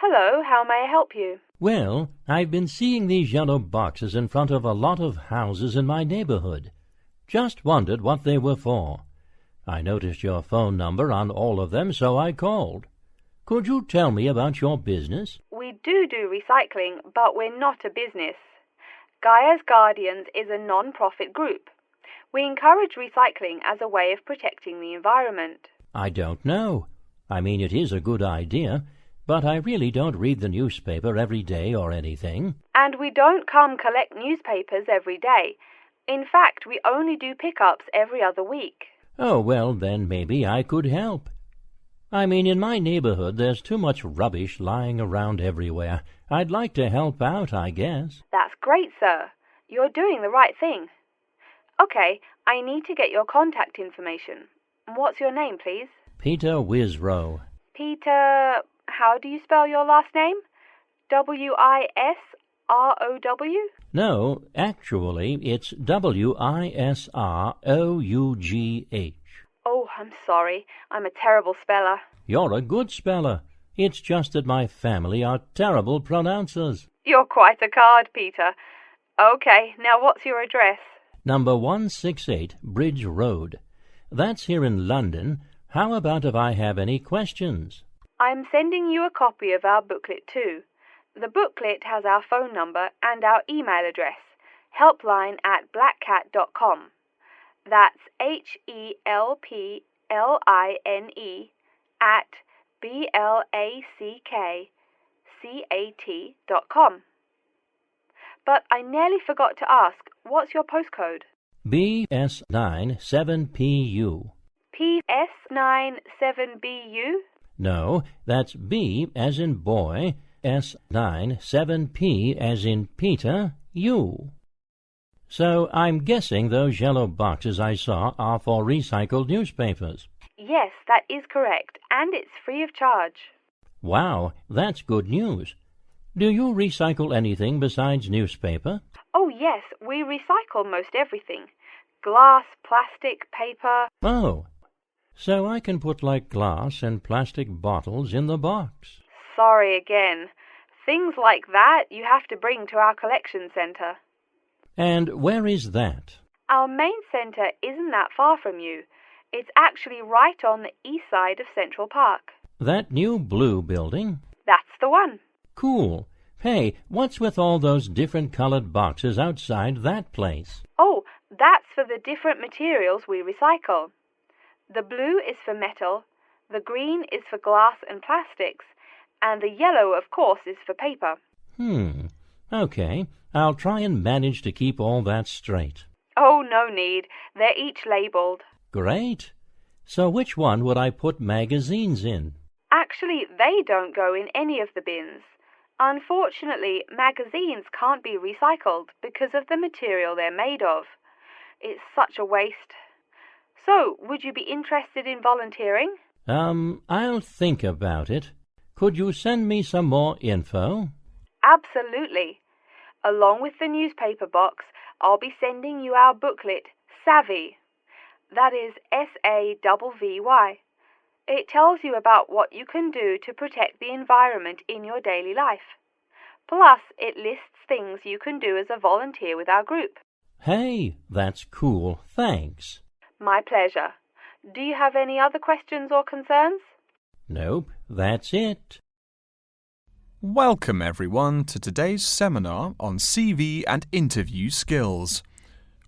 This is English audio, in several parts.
Hello, how may I help you? Well, I've been seeing these yellow boxes in front of a lot of houses in my neighborhood. Just wondered what they were for. I noticed your phone number on all of them, so I called. Could you tell me about your business? We do recycling, but we're not a business. Gaia's Guardians is a non-profit group. We encourage recycling as a way of protecting the environment. I don't know. I mean, it is a good idea, but I really don't read the newspaper every day or anything. And we don't come collect newspapers every day. In fact, we only do pickups every other week. Oh, well, then maybe I could help. I mean, in my neighborhood, there's too much rubbish lying around everywhere. I'd like to help out, I guess. That's great, sir. You're doing the right thing. Okay, I need to get your contact information. What's your name, please? Peter Wisrow. Peter, how do you spell your last name? Wisrow? No, actually, it's Wisrough. Oh, I'm sorry. I'm a terrible speller. You're a good speller. It's just that my family are terrible pronouncers. You're quite a card, Peter. Okay, now what's your address? Number 168 Bridge Road. That's here in London. How about if I have any questions? I'm sending you a copy of our booklet too. The booklet has our phone number and our email address, helpline@blackcat.com. That's HELPLINE@BLACKCAT.com. But I nearly forgot to ask, what's your postcode? BS9 7PU. PS9 7BU? No, that's B as in boy, S9 7P as in Peter, U. So I'm guessing those yellow boxes I saw are for recycled newspapers. Yes, that is correct, and it's free of charge. Wow, that's good news. Do you recycle anything besides newspaper? Oh yes, we recycle most everything. Glass, plastic, paper. Oh, so I can put like glass and plastic bottles in the box. Sorry again. Things like that you have to bring to our collection centre. And where is that? Our main centre isn't that far from you. It's actually right on the east side of Central Park. That new blue building? That's the one. Cool. Hey, what's with all those different colored boxes outside that place? Oh, that's for the different materials we recycle. The blue is for metal, the green is for glass and plastics, and the yellow, of course, is for paper. Okay. I'll try and manage to keep all that straight. Oh, no need. They're each labelled. Great. So which one would I put magazines in? Actually, they don't go in any of the bins. Unfortunately, magazines can't be recycled because of the material they're made of. It's such a waste. So, would you be interested in volunteering? I'll think about it. Could you send me some more info? Absolutely. Along with the newspaper box, I'll be sending you our booklet, Savvy. That is SAVVY. It tells you about what you can do to protect the environment in your daily life. Plus, it lists things you can do as a volunteer with our group. Hey, that's cool. Thanks. My pleasure. Do you have any other questions or concerns? Nope, that's it. Welcome everyone to today's seminar on CV and interview skills.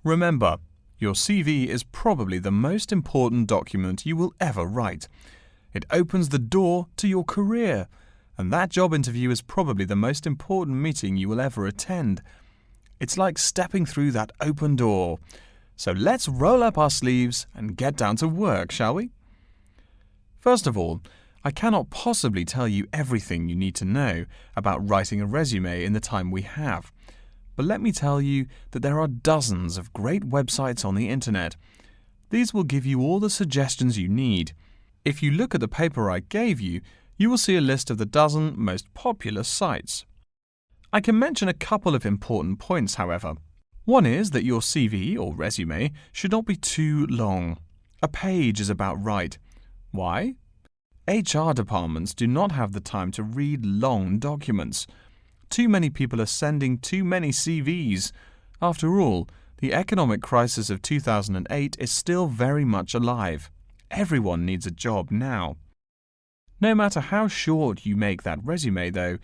Remember, your CV is probably the most important document you will ever write. It opens the door to your career, and that job interview is probably the most important meeting you will ever attend. It's like stepping through that open door. So let's roll up our sleeves and get down to work, shall we? First of all, I cannot possibly tell you everything you need to know about writing a resume in the time we have. But let me tell you that there are dozens of great websites on the internet. These will give you all the suggestions you need. If you look at the paper I gave you, you will see a list of the dozen most popular sites. I can mention a couple of important points, however. One is that your CV or resume should not be too long. A page is about right. Why? HR departments do not have the time to read long documents. Too many people are sending too many CVs. After all, the economic crisis of 2008 is still very much alive. Everyone needs a job now. No matter how short you make that resume, though,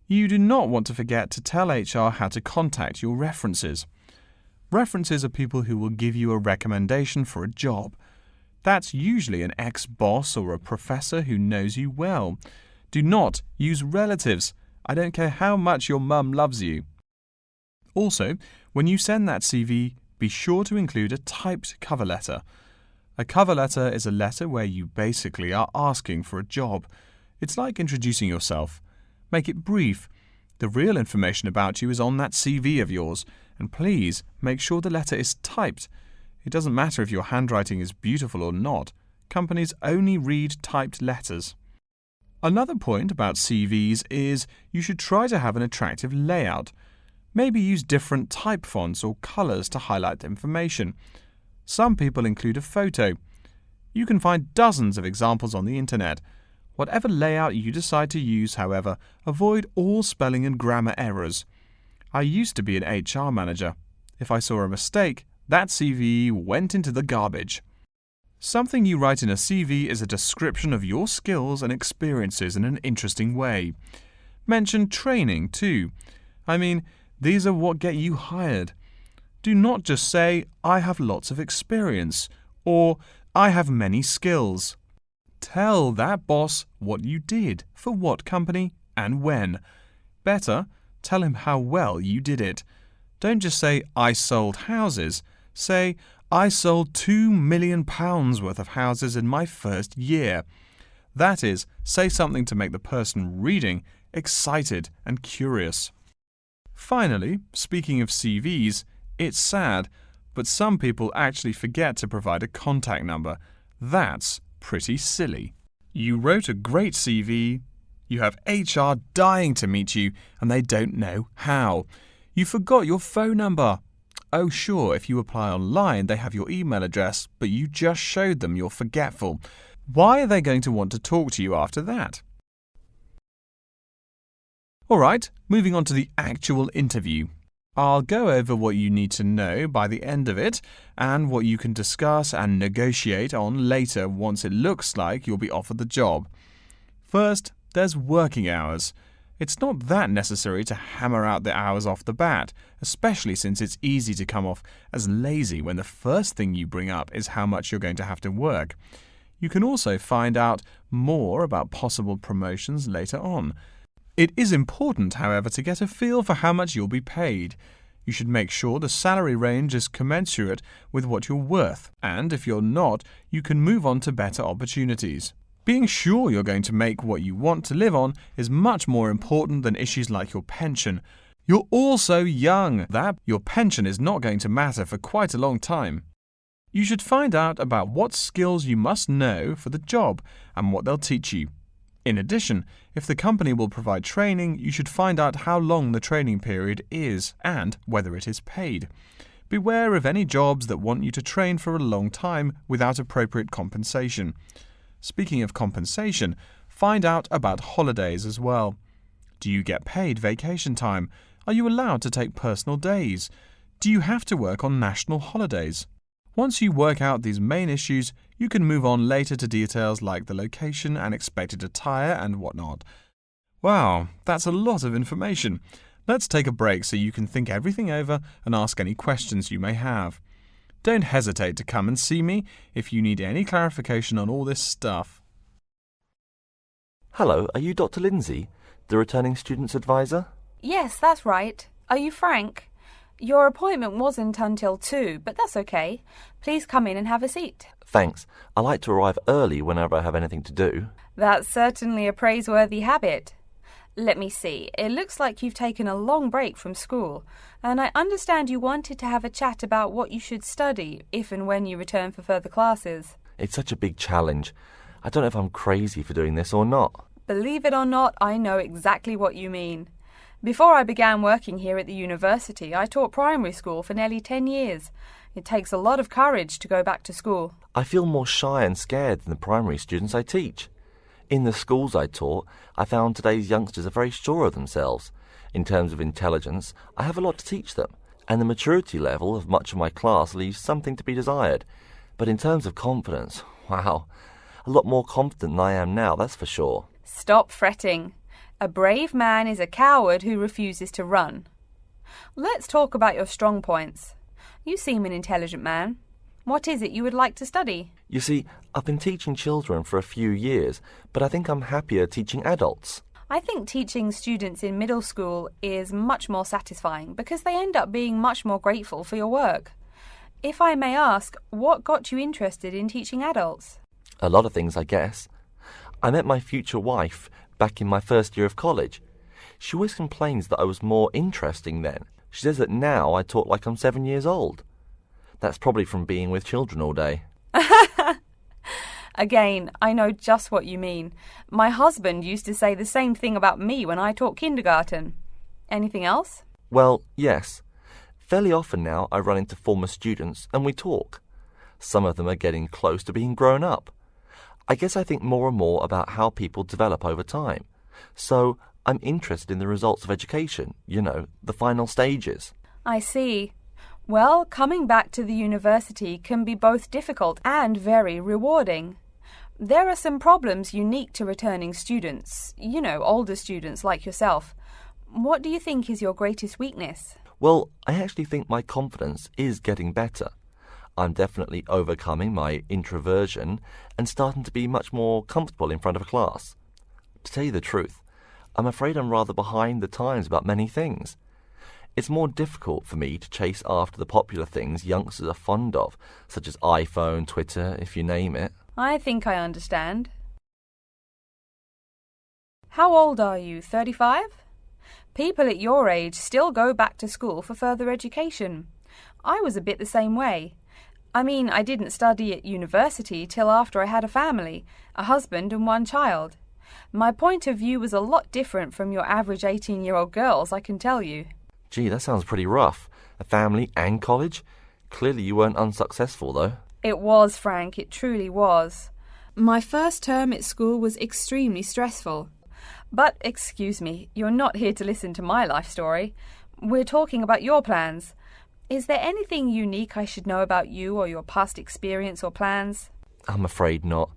you do not want to forget to tell HR how to contact your references. References are people who will give you a recommendation for a job. That's usually an ex-boss or a professor who knows you well. Do not use relatives. I don't care how much your mum loves you. Also, when you send that CV, be sure to include a typed cover letter. A cover letter is a letter where you basically are asking for a job. It's like introducing yourself. Make it brief. The real information about you is on that CV of yours, and please make sure the letter is typed. It doesn't matter if your handwriting is beautiful or not. Companies only read typed letters. Another point about CVs is you should try to have an attractive layout. Maybe use different type fonts or colours to highlight information. Some people include a photo. You can find dozens of examples on the internet. Whatever layout you decide to use, however, avoid all spelling and grammar errors. I used to be an HR manager. If I saw a mistake, that CV went into the garbage. Something you write in a CV is a description of your skills and experiences in an interesting way. Mention training too. These are what get you hired. Do not just say, I have lots of experience, or I have many skills. Tell that boss what you did, for what company, and when. Better, tell him how well you did it. Don't just say, I sold houses. Say, I sold £2 million worth of houses in my first year. That is, say something to make the person reading excited and curious. Finally, speaking of CVs, it's sad, but some people actually forget to provide a contact number. That's pretty silly. You wrote a great CV, you have HR dying to meet you, and they don't know how. You forgot your phone number. Oh, sure, if you apply online, they have your email address, but you just showed them you're forgetful. Why are they going to want to talk to you after that? All right, moving on to the actual interview. I'll go over what you need to know by the end of it and what you can discuss and negotiate on later once it looks like you'll be offered the job. First, there's working hours. It's not that necessary to hammer out the hours off the bat, especially since it's easy to come off as lazy when the first thing you bring up is how much you're going to have to work. You can also find out more about possible promotions later on. It is important, however, to get a feel for how much you'll be paid. You should make sure the salary range is commensurate with what you're worth, and if you're not, you can move on to better opportunities. Being sure you're going to make what you want to live on is much more important than issues like your pension. You're all so young that your pension is not going to matter for quite a long time. You should find out about what skills you must know for the job and what they'll teach you. In addition, if the company will provide training, you should find out how long the training period is and whether it is paid. Beware of any jobs that want you to train for a long time without appropriate compensation. Speaking of compensation, find out about holidays as well. Do you get paid vacation time? Are you allowed to take personal days? Do you have to work on national holidays? Once you work out these main issues, you can move on later to details like the location and expected attire and whatnot. Wow, that's a lot of information. Let's take a break so you can think everything over and ask any questions you may have. Don't hesitate to come and see me if you need any clarification on all this stuff. Hello, are you Dr. Lindsay, the returning student's advisor? Yes, that's right. Are you Frank? Your appointment wasn't until 2, but that's okay. Please come in and have a seat. Thanks. I like to arrive early whenever I have anything to do. That's certainly a praiseworthy habit. Let me see. It looks like you've taken a long break from school, and I understand you wanted to have a chat about what you should study if and when you return for further classes. It's such a big challenge. I don't know if I'm crazy for doing this or not. Believe it or not, I know exactly what you mean. Before I began working here at the university, I taught primary school for nearly 10 years. It takes a lot of courage to go back to school. I feel more shy and scared than the primary students I teach. In the schools I taught, I found today's youngsters are very sure of themselves. In terms of intelligence, I have a lot to teach them, and the maturity level of much of my class leaves something to be desired. But in terms of confidence, wow, a lot more confident than I am now, that's for sure. Stop fretting. A brave man is a coward who refuses to run. Let's talk about your strong points. You seem an intelligent man. What is it you would like to study? You see, I've been teaching children for a few years, but I think I'm happier teaching adults. I think teaching students in middle school is much more satisfying because they end up being much more grateful for your work. If I may ask, what got you interested in teaching adults? A lot of things, I guess. I met my future wife back in my first year of college. She always complains that I was more interesting then. She says that now I talk like I'm 7 years old. That's probably from being with children all day. Again, I know just what you mean. My husband used to say the same thing about me when I taught kindergarten. Anything else? Well, yes. Fairly often now I run into former students and we talk. Some of them are getting close to being grown up. I guess I think more and more about how people develop over time. So I'm interested in the results of education, the final stages. I see. Well, coming back to the university can be both difficult and very rewarding. There are some problems unique to returning students, older students like yourself. What do you think is your greatest weakness? Well, I actually think my confidence is getting better. I'm definitely overcoming my introversion and starting to be much more comfortable in front of a class. To tell you the truth, I'm afraid I'm rather behind the times about many things. It's more difficult for me to chase after the popular things youngsters are fond of, such as iPhone, Twitter, if you name it. I think I understand. How old are you, 35? People at your age still go back to school for further education. I was a bit the same way. I mean, I didn't study at university till after I had a family, a husband and one child. My point of view was a lot different from your average 18-year-old girls, I can tell you. Gee, that sounds pretty rough. A family and college? Clearly you weren't unsuccessful, though. It was, Frank, it truly was. My first term at school was extremely stressful. But, excuse me, you're not here to listen to my life story. We're talking about your plans. Is there anything unique I should know about you or your past experience or plans? I'm afraid not.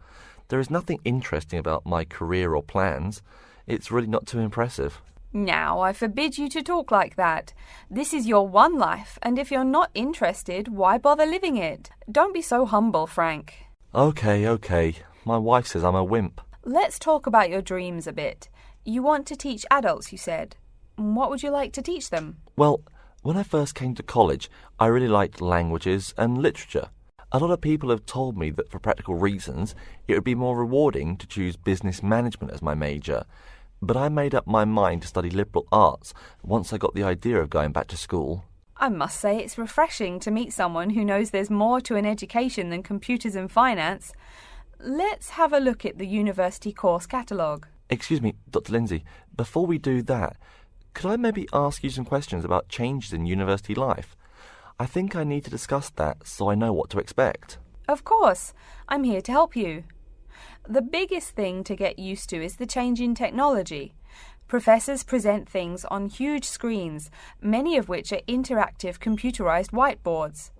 There is nothing interesting about my career or plans. It's really not too impressive. Now, I forbid you to talk like that. This is your one life, and if you're not interested, why bother living it? Don't be so humble, Frank. Okay. My wife says I'm a wimp. Let's talk about your dreams a bit. You want to teach adults, you said. What would you like to teach them? Well, when I first came to college, I really liked languages and literature. A lot of people have told me that for practical reasons, it would be more rewarding to choose business management as my major. But I made up my mind to study liberal arts once I got the idea of going back to school. I must say it's refreshing to meet someone who knows there's more to an education than computers and finance. Let's have a look at the university course catalogue. Excuse me, Dr. Lindsay, before we do that, could I maybe ask you some questions about changes in university life? I think I need to discuss that so I know what to expect. Of course, I'm here to help you. The biggest thing to get used to is the change in technology. Professors present things on huge screens, many of which are interactive computerized whiteboards.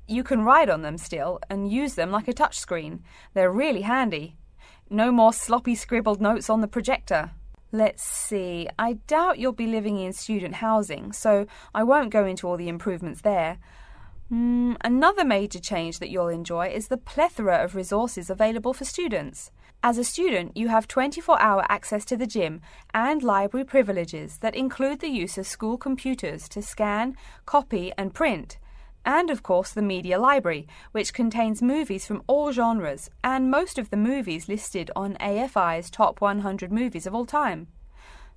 You can write on them still and use them like a touchscreen. They're really handy. No more sloppy scribbled notes on the projector. Let's see, I doubt you'll be living in student housing, so I won't go into all the improvements there. Another major change that you'll enjoy is the plethora of resources available for students. As a student, you have 24-hour access to the gym and library privileges that include the use of school computers to scan, copy and print. And of course the media library, which contains movies from all genres and most of the movies listed on AFI's top 100 movies of all time.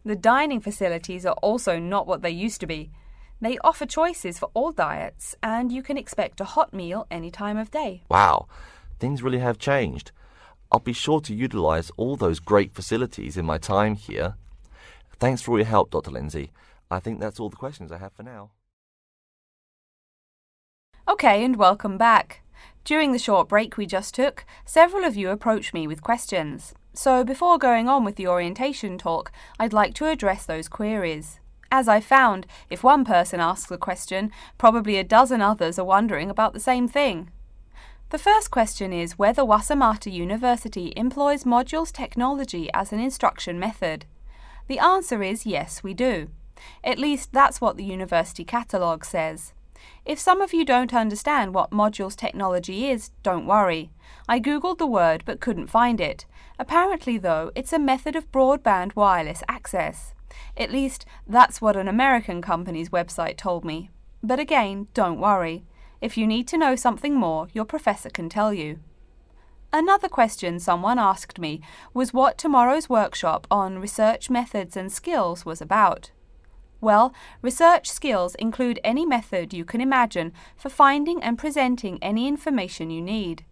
The dining facilities are also not what they used to be. They offer choices for all diets and you can expect a hot meal any time of day. Wow, things really have changed. I'll be sure to utilise all those great facilities in my time here. Thanks for all your help, Dr. Lindsay. I think that's all the questions I have for now. Okay, and welcome back. During the short break we just took, several of you approached me with questions. So before going on with the orientation talk, I'd like to address those queries. As I found, if one person asks a question, probably a dozen others are wondering about the same thing. The first question is whether Wasamata University employs modules technology as an instruction method. The answer is yes, we do. At least that's what the university catalogue says. If some of you don't understand what modules technology is, don't worry. I googled the word but couldn't find it. Apparently, though, it's a method of broadband wireless access. At least, that's what an American company's website told me. But again, don't worry. If you need to know something more, your professor can tell you. Another question someone asked me was what tomorrow's workshop on research methods and skills was about. Well, research skills include any method you can imagine for finding and presenting any information you need.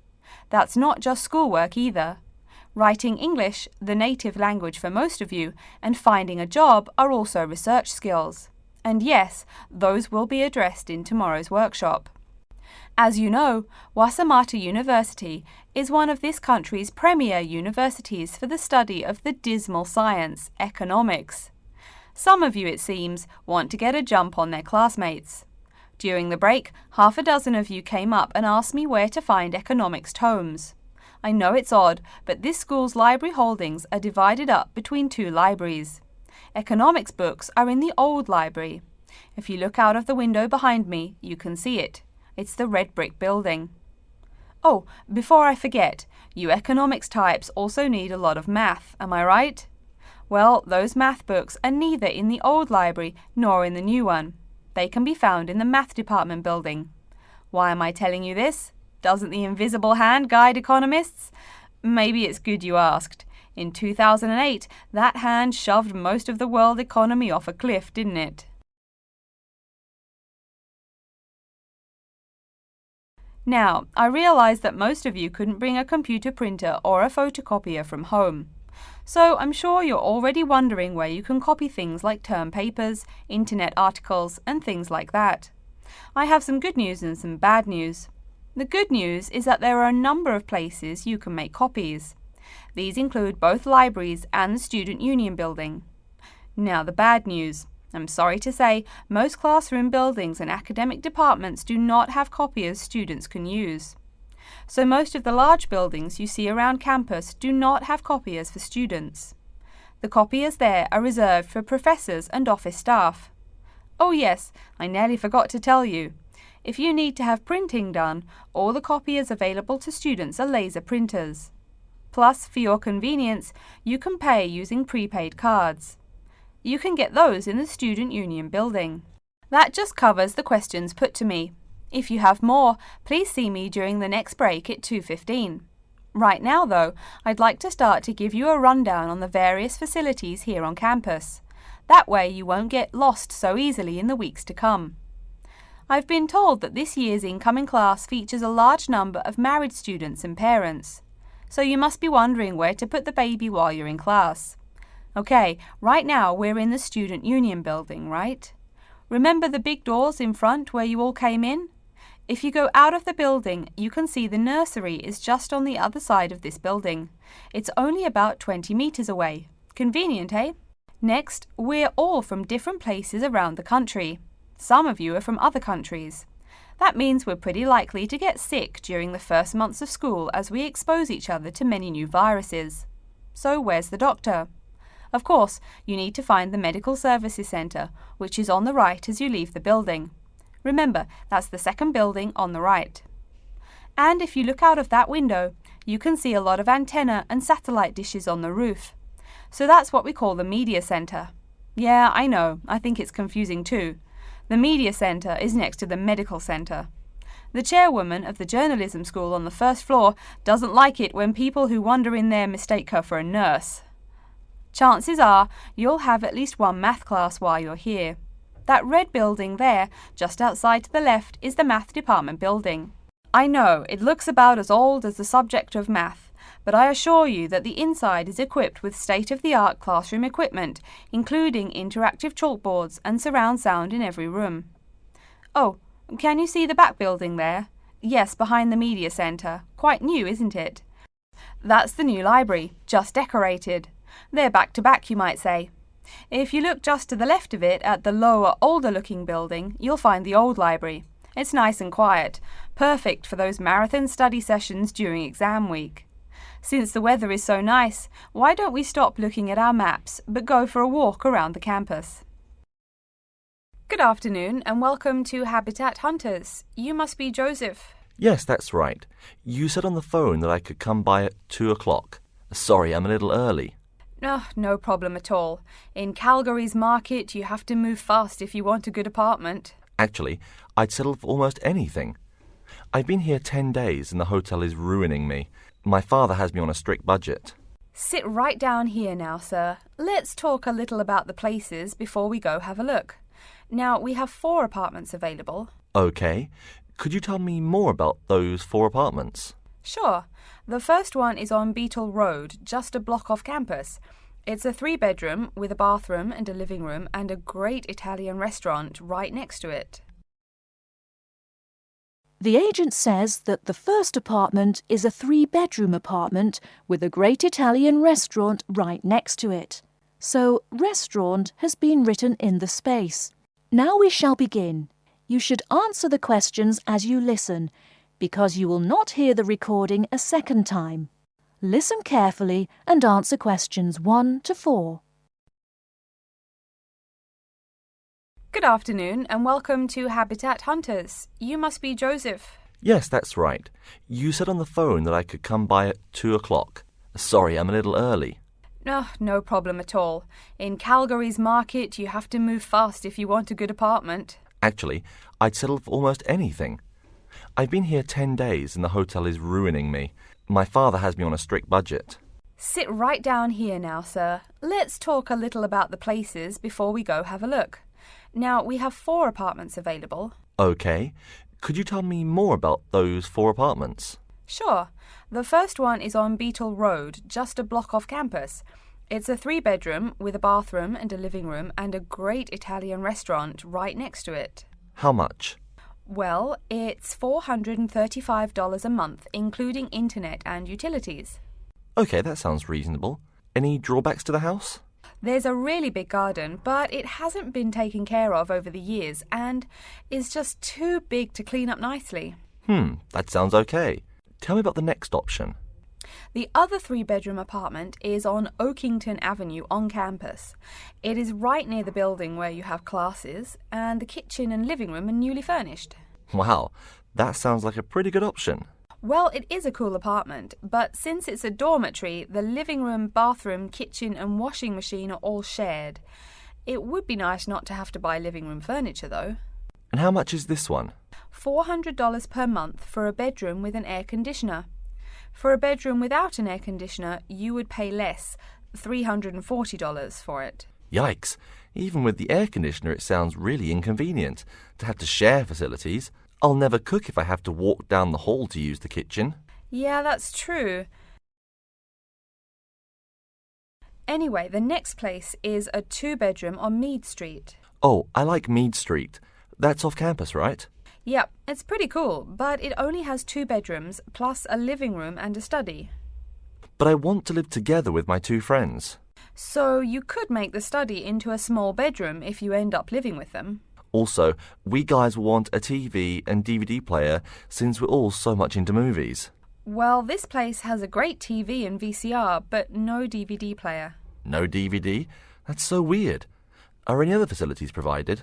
That's not just schoolwork either. Writing English, the native language for most of you, and finding a job are also research skills. And yes, those will be addressed in tomorrow's workshop. As you know, Wasamata University is one of this country's premier universities for the study of the dismal science, economics. Some of you, it seems, want to get a jump on their classmates. During the break, half a dozen of you came up and asked me where to find economics tomes. I know it's odd, but this school's library holdings are divided up between two libraries. Economics books are in the old library. If you look out of the window behind me, you can see it. It's the red brick building. Oh, before I forget, you economics types also need a lot of math, am I right? Well, those math books are neither in the old library nor in the new one. They can be found in the math department building. Why am I telling you this? Doesn't the invisible hand guide economists? Maybe it's good you asked. In 2008, that hand shoved most of the world economy off a cliff, didn't it? Now, I realize that most of you couldn't bring a computer printer or a photocopier from home. So I'm sure you're already wondering where you can copy things like term papers, internet articles, and things like that. I have some good news and some bad news. The good news is that there are a number of places you can make copies. These include both libraries and the Student Union building. Now the bad news. I'm sorry to say, most classroom buildings and academic departments do not have copiers students can use. So most of the large buildings you see around campus do not have copiers for students. The copiers there are reserved for professors and office staff. Oh yes, I nearly forgot to tell you. If you need to have printing done, all the copiers available to students are laser printers. Plus, for your convenience, you can pay using prepaid cards. You can get those in the Student Union building. That just covers the questions put to me. If you have more, please see me during the next break at 2:15. Right now, though, I'd like to start to give you a rundown on the various facilities here on campus. That way you won't get lost so easily in the weeks to come. I've been told that this year's incoming class features a large number of married students and parents. So you must be wondering where to put the baby while you're in class. Okay, right now we're in the Student Union building, right? Remember the big doors in front where you all came in? If you go out of the building, you can see the nursery is just on the other side of this building. It's only about 20 meters away. Convenient, eh? Next, we're all from different places around the country. Some of you are from other countries. That means we're pretty likely to get sick during the first months of school as we expose each other to many new viruses. So where's the doctor? Of course, you need to find the Medical Services Centre, which is on the right as you leave the building. Remember, that's the second building on the right. And if you look out of that window, you can see a lot of antenna and satellite dishes on the roof. So that's what we call the Media Centre. Yeah, I know, I think it's confusing too. The Media Centre is next to the Medical Centre. The chairwoman of the journalism school on the first floor doesn't like it when people who wander in there mistake her for a nurse. Chances are you'll have at least one math class while you're here. That red building there, just outside to the left, is the math department building. I know, it looks about as old as the subject of math, but I assure you that the inside is equipped with state-of-the-art classroom equipment, including interactive chalkboards and surround sound in every room. Oh, can you see the back building there? Yes, behind the Media Centre. Quite new, isn't it? That's the new library, just decorated. They're back to back, you might say. If you look just to the left of it at the lower, older-looking building, you'll find the old library. It's nice and quiet, perfect for those marathon study sessions during exam week. Since the weather is so nice, why don't we stop looking at our maps but go for a walk around the campus? Good afternoon and welcome to Habitat Hunters. You must be Joseph. Yes, that's right. You said on the phone that I could come by at 2 o'clock. Sorry, I'm a little early. No problem at all. In Calgary's market, you have to move fast if you want a good apartment. Actually, I'd settle for almost anything. I've been here 10 days and the hotel is ruining me. My father has me on a strict budget. Sit right down here now, sir. Let's talk a little about the places before we go have a look. Now, we have 4 apartments available. Okay. Could you tell me more about those 4 apartments? Sure. The first one is on Beetle Road, just a block off campus. It's a 3-bedroom with a bathroom and a living room and a great Italian restaurant right next to it. The agent says that the first apartment is a 3-bedroom apartment with a great Italian restaurant right next to it. So, restaurant has been written in the space. Now we shall begin. You should answer the questions as you listen, because you will not hear the recording a second time. Listen carefully and answer questions 1 to 4. Good afternoon and welcome to Habitat Hunters. You must be Joseph. Yes, that's right. You said on the phone that I could come by at 2 o'clock. Sorry, I'm a little early. No problem at all. In Calgary's market, you have to move fast if you want a good apartment. Actually, I'd settle for almost anything. I've been here 10 days and the hotel is ruining me. My father has me on a strict budget. Sit right down here now, sir. Let's talk a little about the places before we go have a look. Now, we have 4 apartments available. Okay. Could you tell me more about those 4 apartments? Sure. The first one is on Beetle Road, just a block off campus. It's a 3-bedroom with a bathroom and a living room and a great Italian restaurant right next to it. How much? Well, it's $435 a month, including internet and utilities. Okay, that sounds reasonable. Any drawbacks to the house? There's a really big garden, but it hasn't been taken care of over the years and is just too big to clean up nicely. That sounds okay. Tell me about the next option. The other 3-bedroom apartment is on Oakington Avenue on campus. It is right near the building where you have classes, and the kitchen and living room are newly furnished. Wow, that sounds like a pretty good option. Well, it is a cool apartment, but since it's a dormitory, the living room, bathroom, kitchen and washing machine are all shared. It would be nice not to have to buy living room furniture, though. And how much is this one? $400 per month for a bedroom with an air conditioner. For a bedroom without an air conditioner, you would pay less, $340 for it. Yikes! Even with the air conditioner, it sounds really inconvenient to have to share facilities. I'll never cook if I have to walk down the hall to use the kitchen. Yeah, that's true. Anyway, the next place is a 2-bedroom on Mead Street. Oh, I like Mead Street. That's off campus, right? Yep, it's pretty cool, but it only has 2 bedrooms, plus a living room and a study. But I want to live together with my 2 friends. So you could make the study into a small bedroom if you end up living with them. Also, we guys want a TV and DVD player since we're all so much into movies. Well, this place has a great TV and VCR, but no DVD player. No DVD? That's so weird. Are any other facilities provided?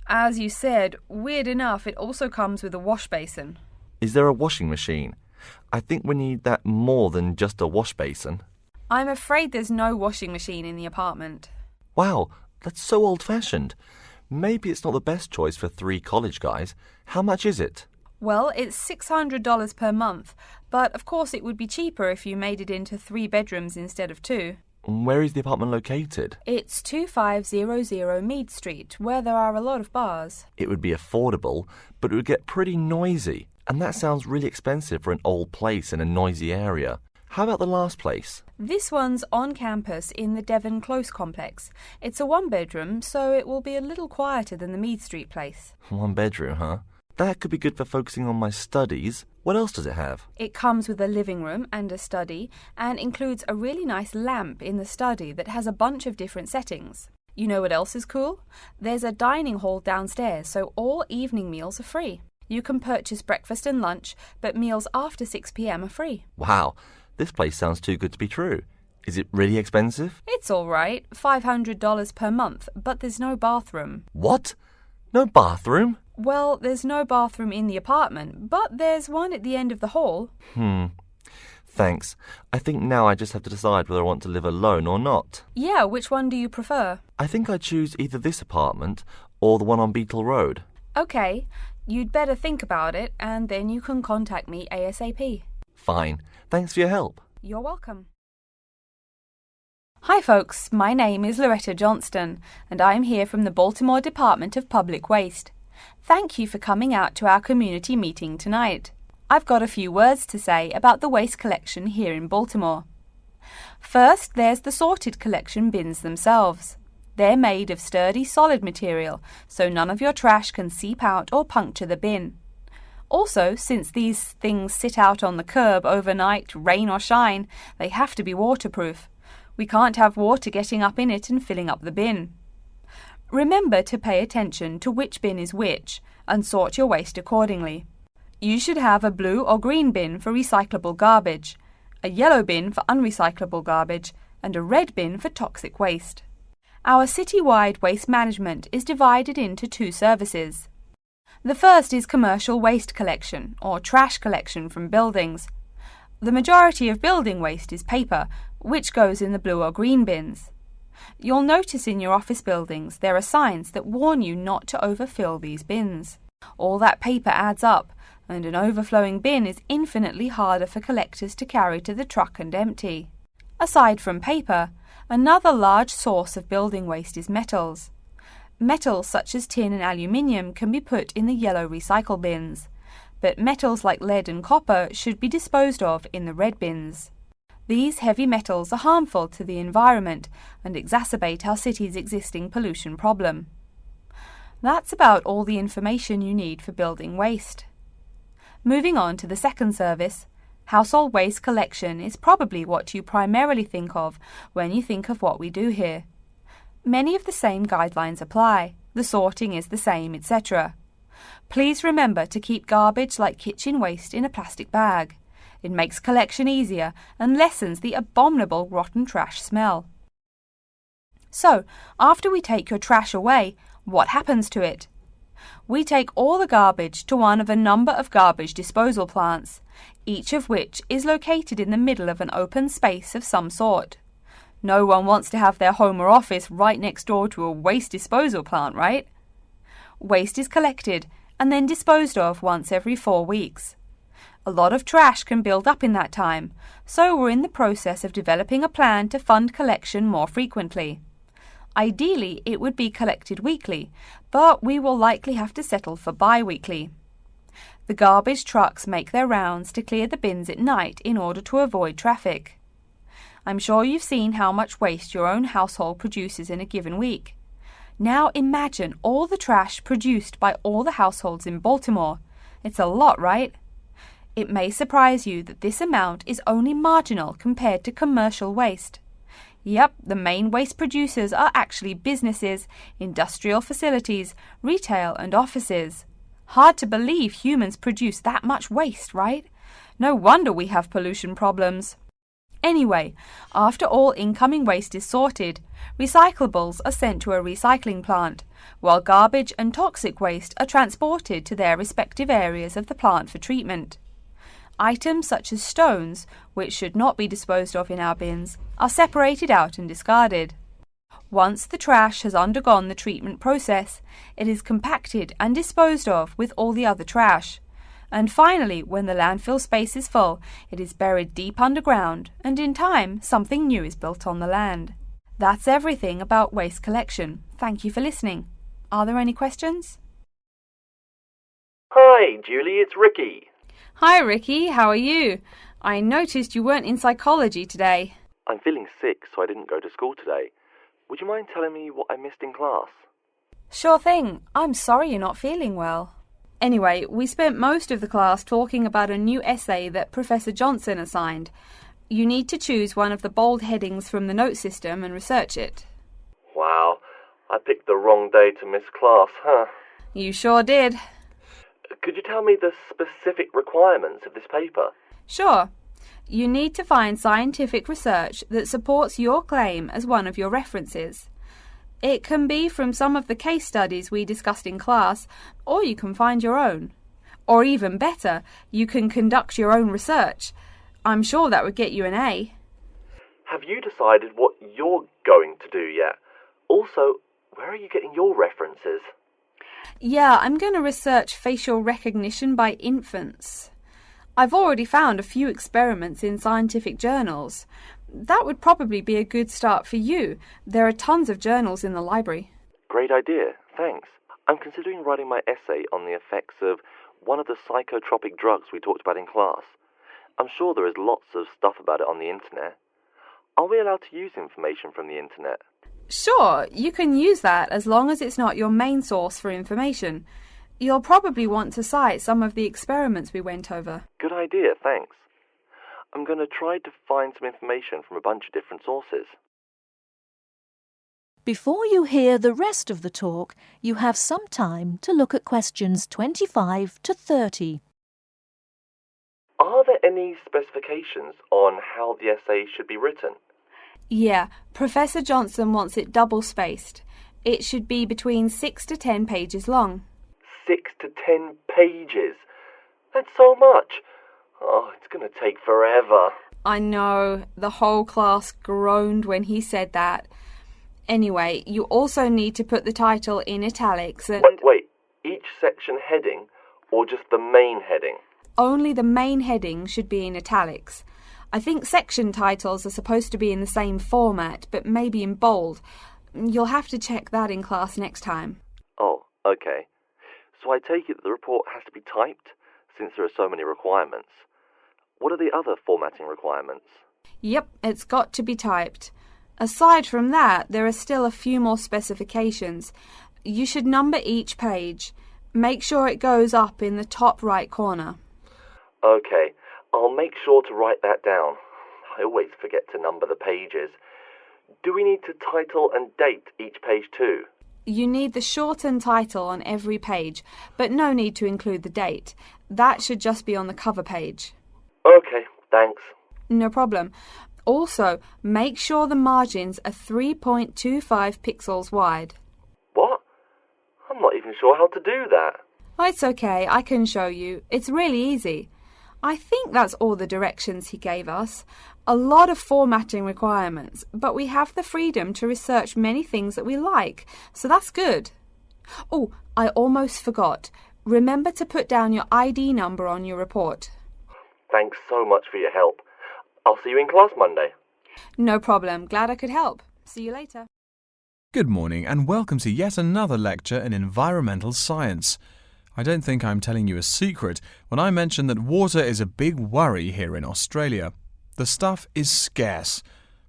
As you said, weird enough, it also comes with a wash basin. Is there a washing machine? I think we need that more than just a wash basin. I'm afraid there's no washing machine in the apartment. Wow, that's so old-fashioned. Maybe it's not the best choice for 3 college guys. How much is it? Well, it's $600 per month, but of course it would be cheaper if you made it into 3 bedrooms instead of 2. Where is the apartment located? It's 2500 Mead Street, where there are a lot of bars. It would be affordable, but it would get pretty noisy. And that sounds really expensive for an old place in a noisy area. How about the last place? This one's on campus in the Devon Close complex. It's a 1-bedroom, so it will be a little quieter than the Mead Street place. 1 bedroom, huh? That could be good for focusing on my studies. What else does it have? It comes with a living room and a study and includes a really nice lamp in the study that has a bunch of different settings. You know what else is cool? There's a dining hall downstairs, so all evening meals are free. You can purchase breakfast and lunch, but meals after 6 p.m. are free. Wow, this place sounds too good to be true. Is it really expensive? It's all right, $500 per month, but there's no bathroom. What? No bathroom? Well, there's no bathroom in the apartment, but there's one at the end of the hall. Thanks. I think now I just have to decide whether I want to live alone or not. Yeah, which one do you prefer? I think I'd choose either this apartment or the one on Beetle Road. Okay, you'd better think about it, and then you can contact me ASAP. Fine. Thanks for your help. You're welcome. Hi folks, my name is Loretta Johnston, and I'm here from the Baltimore Department of Public Waste. Thank you for coming out to our community meeting tonight. I've got a few words to say about the waste collection here in Baltimore. First, there's the sorted collection bins themselves. They're made of sturdy, solid material, so none of your trash can seep out or puncture the bin. Also, since these things sit out on the curb overnight, rain or shine, they have to be waterproof. We can't have water getting up in it and filling up the bin. Remember to pay attention to which bin is which and sort your waste accordingly. You should have a blue or green bin for recyclable garbage, a yellow bin for unrecyclable garbage, and a red bin for toxic waste. Our city-wide waste management is divided into two services. The first is commercial waste collection, or trash collection from buildings. The majority of building waste is paper, which goes in the blue or green bins. You'll notice in your office buildings there are signs that warn you not to overfill these bins. All that paper adds up, and an overflowing bin is infinitely harder for collectors to carry to the truck and empty. Aside from paper, another large source of building waste is metals. Metals such as tin and aluminium can be put in the yellow recycle bins, but metals like lead and copper should be disposed of in the red bins. These heavy metals are harmful to the environment and exacerbate our city's existing pollution problem. That's about all the information you need for building waste. Moving on to the second service, household waste collection is probably what you primarily think of when you think of what we do here. Many of the same guidelines apply, the sorting is the same, etc. Please remember to keep garbage like kitchen waste in a plastic bag. It makes collection easier and lessens the abominable rotten trash smell. So, after we take your trash away, what happens to it? We take all the garbage to one of a number of garbage disposal plants, each of which is located in the middle of an open space of some sort. No one wants to have their home or office right next door to a waste disposal plant, right? Waste is collected and then disposed of once every 4 weeks. A lot of trash can build up in that time, so we're in the process of developing a plan to fund collection more frequently. Ideally, it would be collected weekly, but we will likely have to settle for bi-weekly. The garbage trucks make their rounds to clear the bins at night in order to avoid traffic. I'm sure you've seen how much waste your own household produces in a given week. Now imagine all the trash produced by all the households in Baltimore. It's a lot, right? It may surprise you that this amount is only marginal compared to commercial waste. Yep, the main waste producers are actually businesses, industrial facilities, retail and offices. Hard to believe humans produce that much waste, right? No wonder we have pollution problems. Anyway, after all incoming waste is sorted, recyclables are sent to a recycling plant, while garbage and toxic waste are transported to their respective areas of the plant for treatment. Items such as stones, which should not be disposed of in our bins, are separated out and discarded. Once the trash has undergone the treatment process, it is compacted and disposed of with all the other trash. And finally, when the landfill space is full, it is buried deep underground, and in time, something new is built on the land. That's everything about waste collection. Thank you for listening. Are there any questions? Hi, Julie, it's Ricky. Hi, Ricky. How are you? I noticed you weren't in psychology today. I'm feeling sick, so I didn't go to school today. Would you mind telling me what I missed in class? Sure thing. I'm sorry you're not feeling well. Anyway, we spent most of the class talking about a new essay that Professor Johnson assigned. You need to choose one of the bold headings from the note system and research it. Wow, I picked the wrong day to miss class, huh? You sure did. Could you tell me the specific requirements of this paper? Sure. You need to find scientific research that supports your claim as one of your references. It can be from some of the case studies we discussed in class, or you can find your own. Or even better, you can conduct your own research. I'm sure that would get you an A. Have you decided what you're going to do yet? Also, where are you getting your references? Yeah, I'm going to research facial recognition by infants. I've already found a few experiments in scientific journals. That would probably be a good start for you. There are tons of journals in the library. Great idea, thanks. I'm considering writing my essay on the effects of one of the psychotropic drugs we talked about in class. I'm sure there is lots of stuff about it on the internet. Are we allowed to use information from the internet? Sure, you can use that as long as it's not your main source for information. You'll probably want to cite some of the experiments we went over. Good idea, thanks. I'm going to try to find some information from a bunch of different sources. Before you hear the rest of the talk, you have some time to look at questions 25 to 30. Are there any specifications on how the essay should be written? Yeah, Professor Johnson wants it double-spaced. It should be between 6 to 10 pages long. 6 to 10 pages? That's so much. Oh, it's going to take forever. I know, the whole class groaned when he said that. Anyway, you also need to put the title in italics and... Wait, each section heading or just the main heading? Only the main heading should be in italics. I think section titles are supposed to be in the same format, but maybe in bold. You'll have to check that in class next time. Oh, okay. So I take it that the report has to be typed, since there are so many requirements. What are the other formatting requirements? Yep, it's got to be typed. Aside from that, there are still a few more specifications. You should number each page. Make sure it goes up in the top right corner. Okay, I'll make sure to write that down. I always forget to number the pages. Do we need to title and date each page too? You need the shortened title on every page, but no need to include the date. That should just be on the cover page. Okay, thanks. No problem. Also, make sure the margins are 3.25 pixels wide. What? I'm not even sure how to do that. Oh, it's okay, I can show you. It's really easy. I think that's all the directions he gave us. A lot of formatting requirements, but we have the freedom to research many things that we like, so that's good. Oh, I almost forgot. Remember to put down your ID number on your report. Thanks so much for your help. I'll see you in class Monday. No problem. Glad I could help. See you later. Good morning and welcome to yet another lecture in environmental science. I don't think I'm telling you a secret when I mention that water is a big worry here in Australia. The stuff is scarce.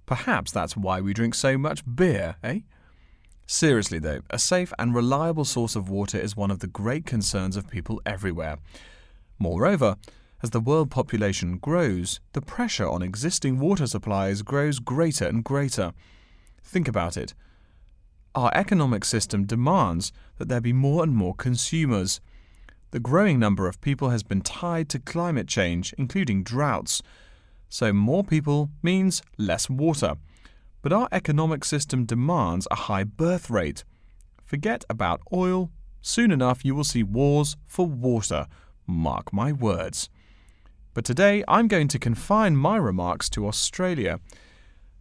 Perhaps that's why we drink so much beer, eh? Seriously though, a safe and reliable source of water is one of the great concerns of people everywhere. Moreover, as the world population grows, the pressure on existing water supplies grows greater and greater. Think about it. Our economic system demands that there be more and more consumers. The growing number of people has been tied to climate change, including droughts. So more people means less water. But our economic system demands a high birth rate. Forget about oil. Soon enough you will see wars for water. Mark my words. But today I'm going to confine my remarks to Australia.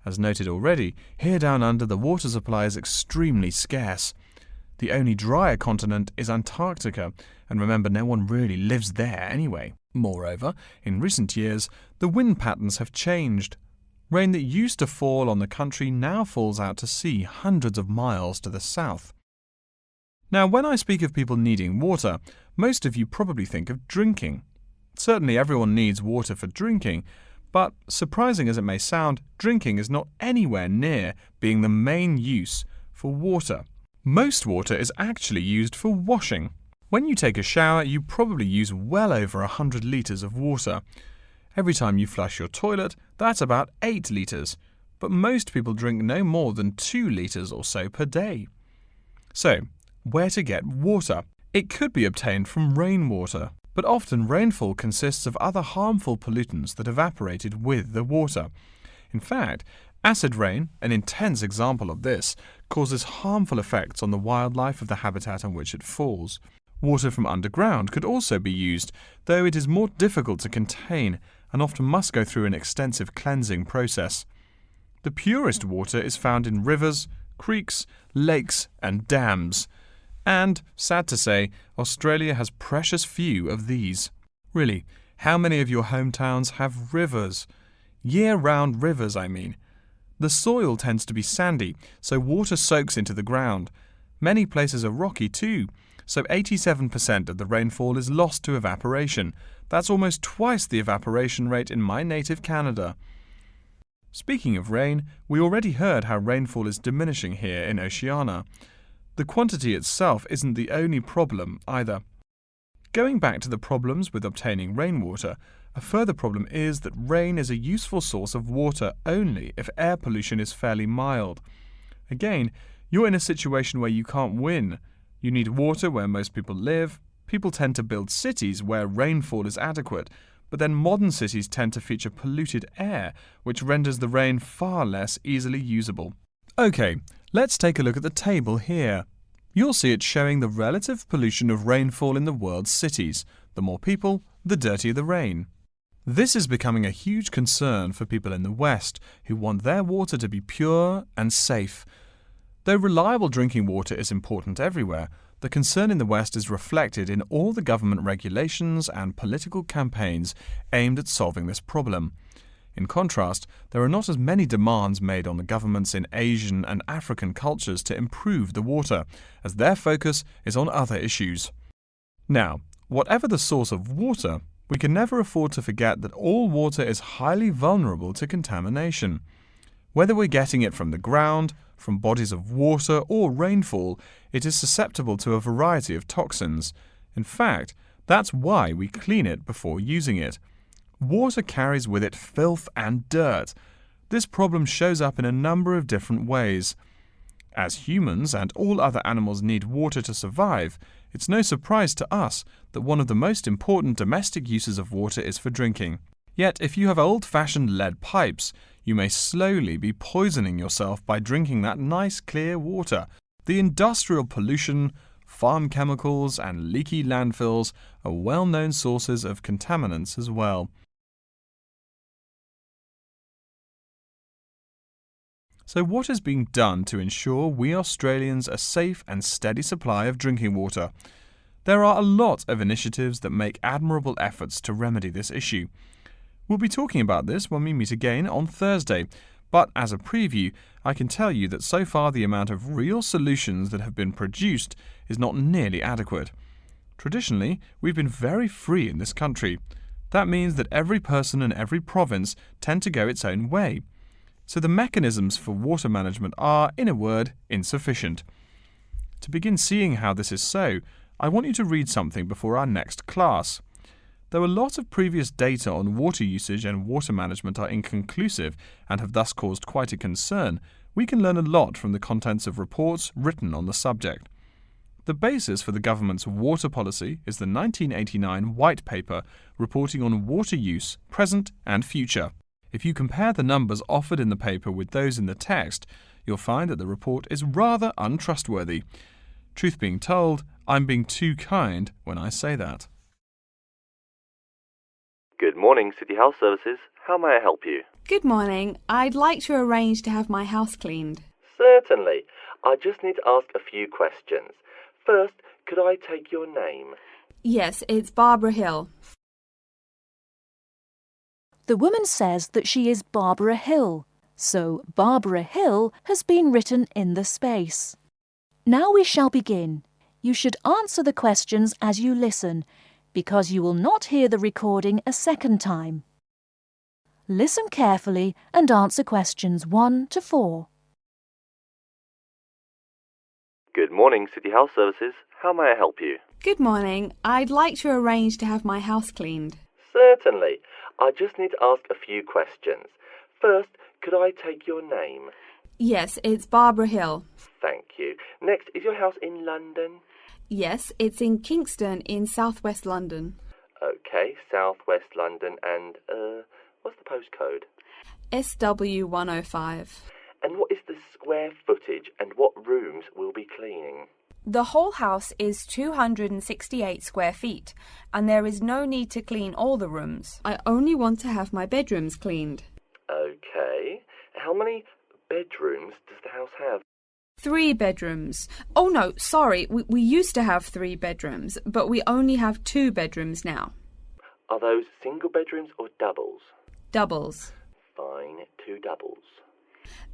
As noted already, here down under the water supply is extremely scarce. The only drier continent is Antarctica, and remember no one really lives there anyway. Moreover, in recent years, the wind patterns have changed. Rain that used to fall on the country now falls out to sea hundreds of miles to the south. Now, when I speak of people needing water, most of you probably think of drinking. Certainly everyone needs water for drinking, but surprising as it may sound, drinking is not anywhere near being the main use for water. Most water is actually used for washing. When you take a shower, you probably use well over 100 litres of water. Every time you flush your toilet, that's about 8 litres. But most people drink no more than 2 litres or so per day. So, where to get water? It could be obtained from rainwater, but often rainfall consists of other harmful pollutants that evaporated with the water. In fact, acid rain, an intense example of this, causes harmful effects on the wildlife of the habitat on which it falls. Water from underground could also be used, though it is more difficult to contain and often must go through an extensive cleansing process. The purest water is found in rivers, creeks, lakes and dams. And, sad to say, Australia has precious few of these. Really, how many of your hometowns have rivers? Year-round rivers, I mean. The soil tends to be sandy, so water soaks into the ground. Many places are rocky too, so 87% of the rainfall is lost to evaporation. That's almost twice the evaporation rate in my native Canada. Speaking of rain, we already heard how rainfall is diminishing here in Oceania. The quantity itself isn't the only problem either. Going back to the problems with obtaining rainwater, a further problem is that rain is a useful source of water only if air pollution is fairly mild. Again, you're in a situation where you can't win. You need water where most people live. People tend to build cities where rainfall is adequate, but then modern cities tend to feature polluted air, which renders the rain far less easily usable. Okay, let's take a look at the table here. You'll see it showing the relative pollution of rainfall in the world's cities. The more people, the dirtier the rain. This is becoming a huge concern for people in the West who want their water to be pure and safe. Though reliable drinking water is important everywhere, the concern in the West is reflected in all the government regulations and political campaigns aimed at solving this problem. In contrast, there are not as many demands made on the governments in Asian and African cultures to improve the water, as their focus is on other issues. Now, whatever the source of water, we can never afford to forget that all water is highly vulnerable to contamination. Whether we're getting it from the ground, from bodies of water or rainfall, it is susceptible to a variety of toxins. In fact, that's why we clean it before using it. Water carries with it filth and dirt. This problem shows up in a number of different ways. As humans and all other animals need water to survive, it's no surprise to us that one of the most important domestic uses of water is for drinking. Yet, if you have old-fashioned lead pipes, you may slowly be poisoning yourself by drinking that nice clear water. The industrial pollution, farm chemicals and leaky landfills are well-known sources of contaminants as well. So what is being done to ensure we Australians a safe and steady supply of drinking water? There are a lot of initiatives that make admirable efforts to remedy this issue. We'll be talking about this when we meet again on Thursday, but as a preview, I can tell you that so far the amount of real solutions that have been produced is not nearly adequate. Traditionally, we've been very free in this country. That means that every person and every province tend to go its own way. So the mechanisms for water management are, in a word, insufficient. To begin seeing how this is so, I want you to read something before our next class. Though a lot of previous data on water usage and water management are inconclusive and have thus caused quite a concern, we can learn a lot from the contents of reports written on the subject. The basis for the government's water policy is the 1989 White Paper reporting on water use, present and future. If you compare the numbers offered in the paper with those in the text, you'll find that the report is rather untrustworthy. Truth being told, I'm being too kind when I say that. Good morning, City House Services. How may I help you? Good morning. I'd like to arrange to have my house cleaned. Certainly. I just need to ask a few questions. First, could I take your name? Yes, it's Barbara Hill. The woman says that she is Barbara Hill, so Barbara Hill has been written in the space. Now we shall begin. You should answer the questions as you listen, because you will not hear the recording a second time. Listen carefully and answer questions 1 to 4. Good morning, City House Services. How may I help you? Good morning. I'd like to arrange to have my house cleaned. Certainly. I just need to ask a few questions. First, could I take your name? Yes, it's Barbara Hill. Thank you. Next, is your house in London? Yes, it's in Kingston in southwest London. Okay, southwest London and, what's the postcode? SW105. And what is the square footage and what rooms will be cleaning? The whole house is 268 square feet, and there is no need to clean all the rooms. I only want to have my bedrooms cleaned. Okay. How many bedrooms does the house have? 3 bedrooms. Oh no, sorry, we used to have 3 bedrooms, but we only have 2 bedrooms now. Are those single bedrooms or doubles? Doubles. Fine, 2 doubles.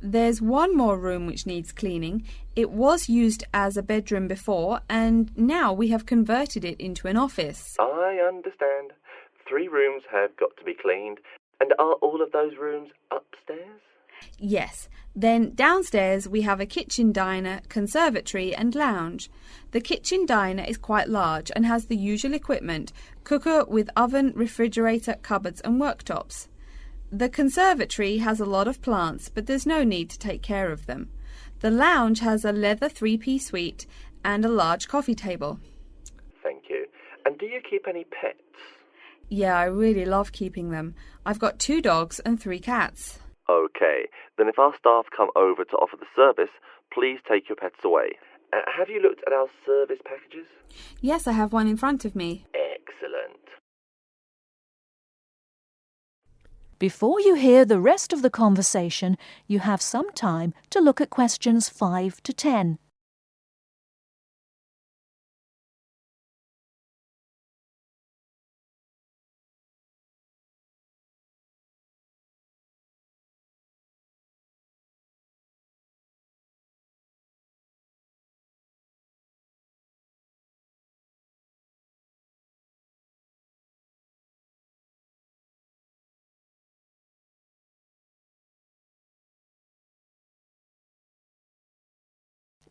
There's one more room which needs cleaning. It was used as a bedroom before, and now we have converted it into an office. I understand. 3 rooms have got to be cleaned. And are all of those rooms upstairs? Yes. Then downstairs we have a kitchen diner, conservatory and lounge. The kitchen diner is quite large and has the usual equipment: cooker with oven, refrigerator, cupboards and worktops. The conservatory has a lot of plants, but there's no need to take care of them. The lounge has a leather 3-piece suite and a large coffee table. Thank you. And do you keep any pets? Yeah, I really love keeping them. I've got 2 dogs and 3 cats. Okay, then if our staff come over to offer the service, please take your pets away. Have you looked at our service packages? Yes, I have one in front of me. Excellent. Before you hear the rest of the conversation, you have some time to look at questions 5 to 10.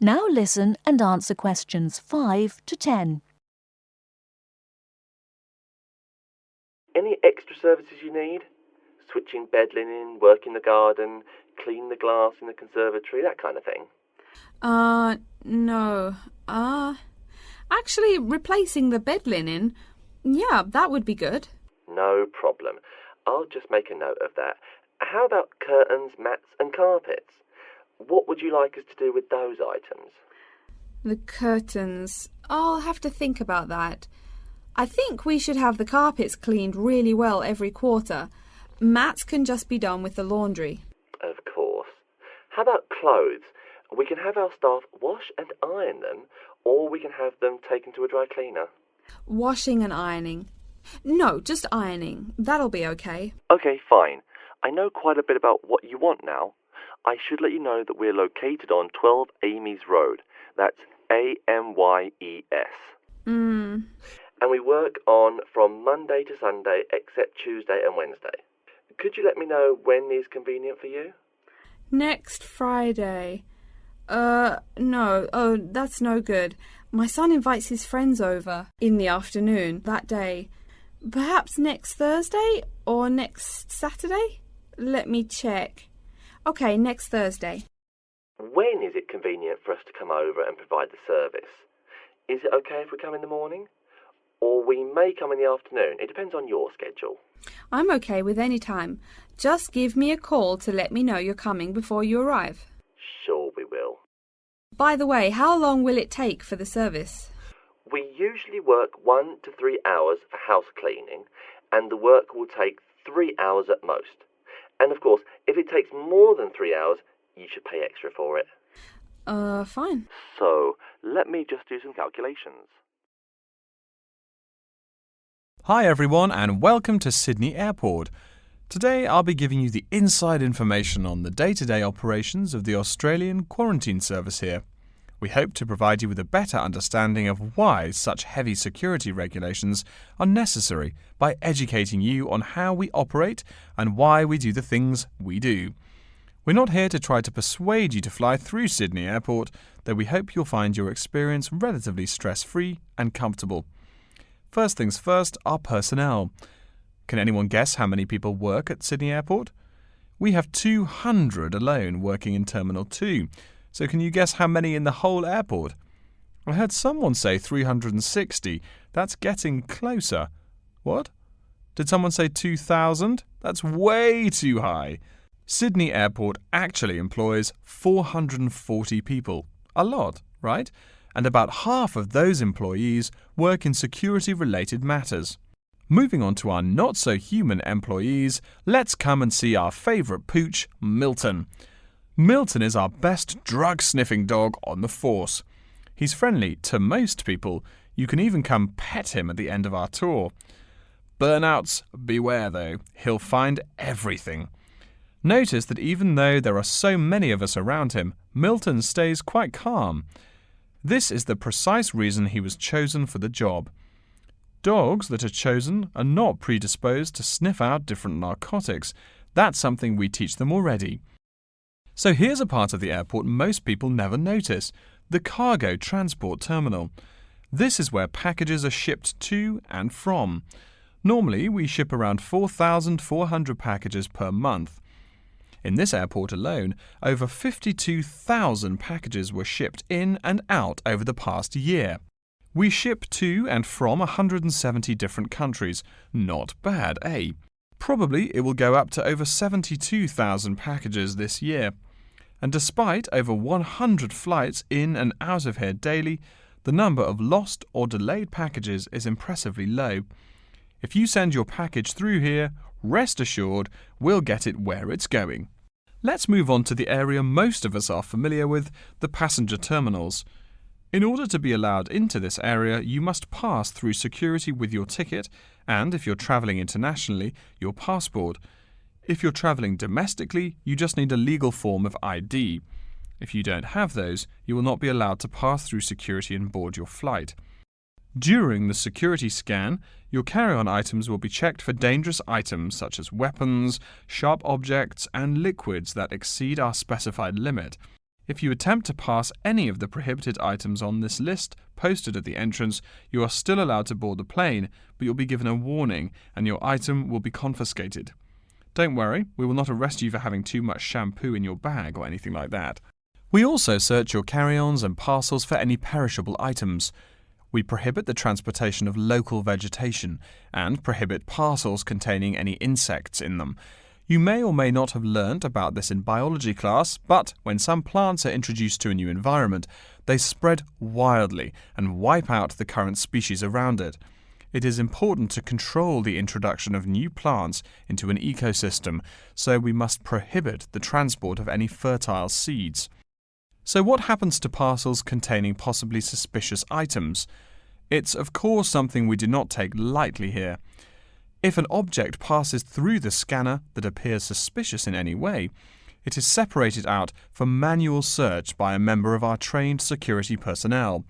Now listen and answer questions 5 to 10. Any extra services you need? Switching bed linen, working the garden, clean the glass in the conservatory, that kind of thing? No. Actually, replacing the bed linen, yeah, that would be good. No problem. I'll just make a note of that. How about curtains, mats and carpets? What would you like us to do with those items? The curtains. I'll have to think about that. I think we should have the carpets cleaned really well every quarter. Mats can just be done with the laundry. Of course. How about clothes? We can have our staff wash and iron them, or we can have them taken to a dry cleaner. Washing and ironing. No, just ironing. That'll be okay. Okay, fine. I know quite a bit about what you want now. I should let you know that we're located on 12 Amy's Road. That's Amyes. And we work on from Monday to Sunday except Tuesday and Wednesday. Could you let me know when is convenient for you? Next Friday. No. Oh, that's no good. My son invites his friends over in the afternoon that day. Perhaps next Thursday or next Saturday? Let me check. Okay, next Thursday. When is it convenient for us to come over and provide the service? Is it okay if we come in the morning? Or we may come in the afternoon. It depends on your schedule. I'm okay with any time. Just give me a call to let me know you're coming before you arrive. Sure we will. By the way, how long will it take for the service? We usually work 1 to 3 hours for house cleaning, and the work will take 3 hours at most. And of course, if it takes more than 3 hours, you should pay extra for it. Fine. So, let me just do some calculations. Hi everyone and welcome to Sydney Airport. Today I'll be giving you the inside information on the day-to-day operations of the Australian quarantine service here. We hope to provide you with a better understanding of why such heavy security regulations are necessary by educating you on how we operate and why we do the things we do. We're not here to try to persuade you to fly through Sydney Airport, though we hope you'll find your experience relatively stress-free and comfortable. First things first, our personnel. Can anyone guess how many people work at Sydney Airport? We have 200 alone working in Terminal 2. So can you guess how many in the whole airport? I heard someone say 360. That's getting closer. What? Did someone say 2,000? That's way too high. Sydney Airport actually employs 440 people. A lot, right? And about half of those employees work in security-related matters. Moving on to our not-so-human employees, let's come and see our favourite pooch, Milton. Milton is our best drug-sniffing dog on the force. He's friendly to most people. You can even come pet him at the end of our tour. Burnouts, beware though. He'll find everything. Notice that even though there are so many of us around him, Milton stays quite calm. This is the precise reason he was chosen for the job. Dogs that are chosen are not predisposed to sniff out different narcotics. That's something we teach them already. So here's a part of the airport most people never notice, the cargo transport terminal. This is where packages are shipped to and from. Normally, we ship around 4,400 packages per month. In this airport alone, over 52,000 packages were shipped in and out over the past year. We ship to and from 170 different countries. Not bad, eh? Probably it will go up to over 72,000 packages this year. And despite over 100 flights in and out of here daily, the number of lost or delayed packages is impressively low. If you send your package through here, rest assured we'll get it where it's going. Let's move on to the area most of us are familiar with, the passenger terminals. In order to be allowed into this area, you must pass through security with your ticket and, if you're travelling internationally, your passport. If you're travelling domestically, you just need a legal form of ID. If you don't have those, you will not be allowed to pass through security and board your flight. During the security scan, your carry-on items will be checked for dangerous items such as weapons, sharp objects, and liquids that exceed our specified limit. If you attempt to pass any of the prohibited items on this list posted at the entrance, you are still allowed to board the plane, but you'll be given a warning and your item will be confiscated. Don't worry, we will not arrest you for having too much shampoo in your bag or anything like that. We also search your carry-ons and parcels for any perishable items. We prohibit the transportation of local vegetation and prohibit parcels containing any insects in them. You may or may not have learnt about this in biology class, but when some plants are introduced to a new environment, they spread wildly and wipe out the current species around it. It is important to control the introduction of new plants into an ecosystem, so we must prohibit the transport of any fertile seeds. So what happens to parcels containing possibly suspicious items? It's of course something we do not take lightly here. If an object passes through the scanner that appears suspicious in any way, it is separated out for manual search by a member of our trained security personnel.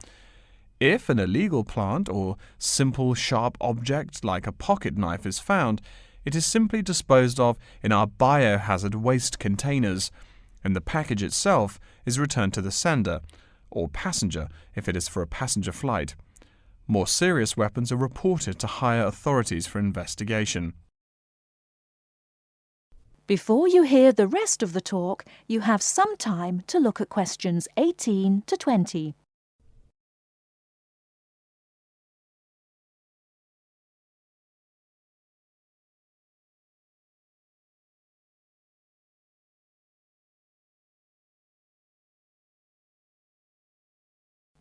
If an illegal plant or simple sharp object like a pocket knife is found, it is simply disposed of in our biohazard waste containers, and the package itself is returned to the sender, or passenger if it is for a passenger flight. More serious weapons are reported to higher authorities for investigation. Before you hear the rest of the talk, you have some time to look at questions 18 to 20.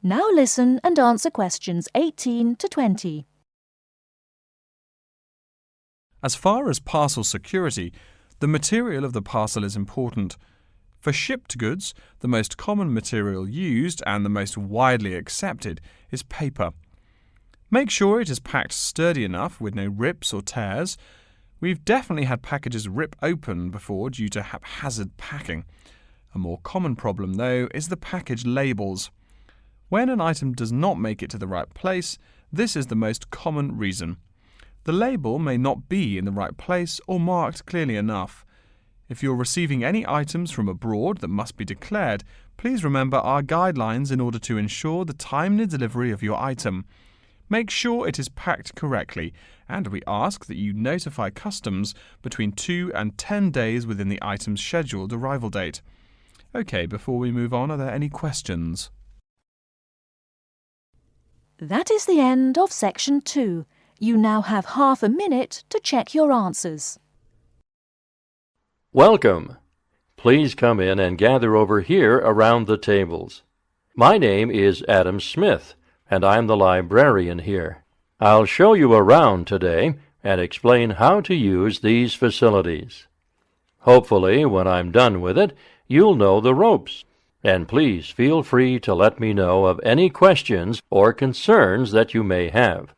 Now listen and answer questions 18 to 20. As far as parcel security, the material of the parcel is important. For shipped goods, the most common material used and the most widely accepted is paper. Make sure it is packed sturdy enough with no rips or tears. We've definitely had packages rip open before due to haphazard packing. A more common problem, though, is the package labels. When an item does not make it to the right place, this is the most common reason. The label may not be in the right place or marked clearly enough. If you're receiving any items from abroad that must be declared, please remember our guidelines in order to ensure the timely delivery of your item. Make sure it is packed correctly, and we ask that you notify customs between 2 and 10 days within the item's scheduled arrival date. OK, before we move on, are there any questions? That is the end of section 2. You now have half a minute to check your answers. Welcome. Please come in and gather over here around the tables. My name is Adam Smith, and I'm the librarian here. I'll show you around today and explain how to use these facilities. Hopefully, when I'm done with it, you'll know the ropes. And please feel free to let me know of any questions or concerns that you may have.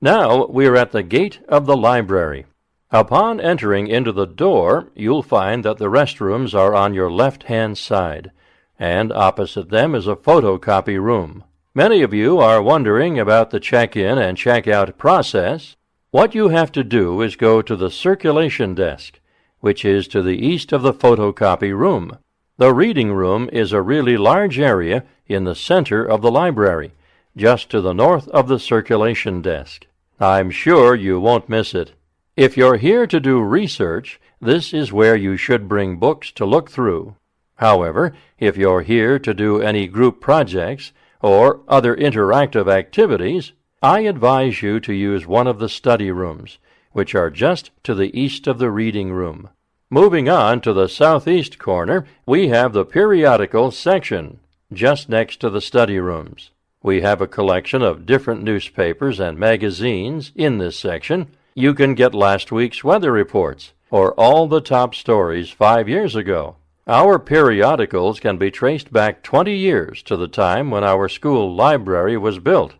Now we're at the gate of the library. Upon entering into the door, you'll find that the restrooms are on your left-hand side, and opposite them is a photocopy room. Many of you are wondering about the check-in and check-out process. What you have to do is go to the circulation desk, which is to the east of the photocopy room. The reading room is a really large area in the center of the library, just to the north of the circulation desk. I'm sure you won't miss it. If you're here to do research, this is where you should bring books to look through. However, if you're here to do any group projects or other interactive activities, I advise you to use one of the study rooms, which are just to the east of the reading room. Moving on to the southeast corner, we have the periodical section, just next to the study rooms. We have a collection of different newspapers and magazines in this section. You can get last week's weather reports, or all the top stories 5 years ago. Our periodicals can be traced back 20 years to the time when our school library was built.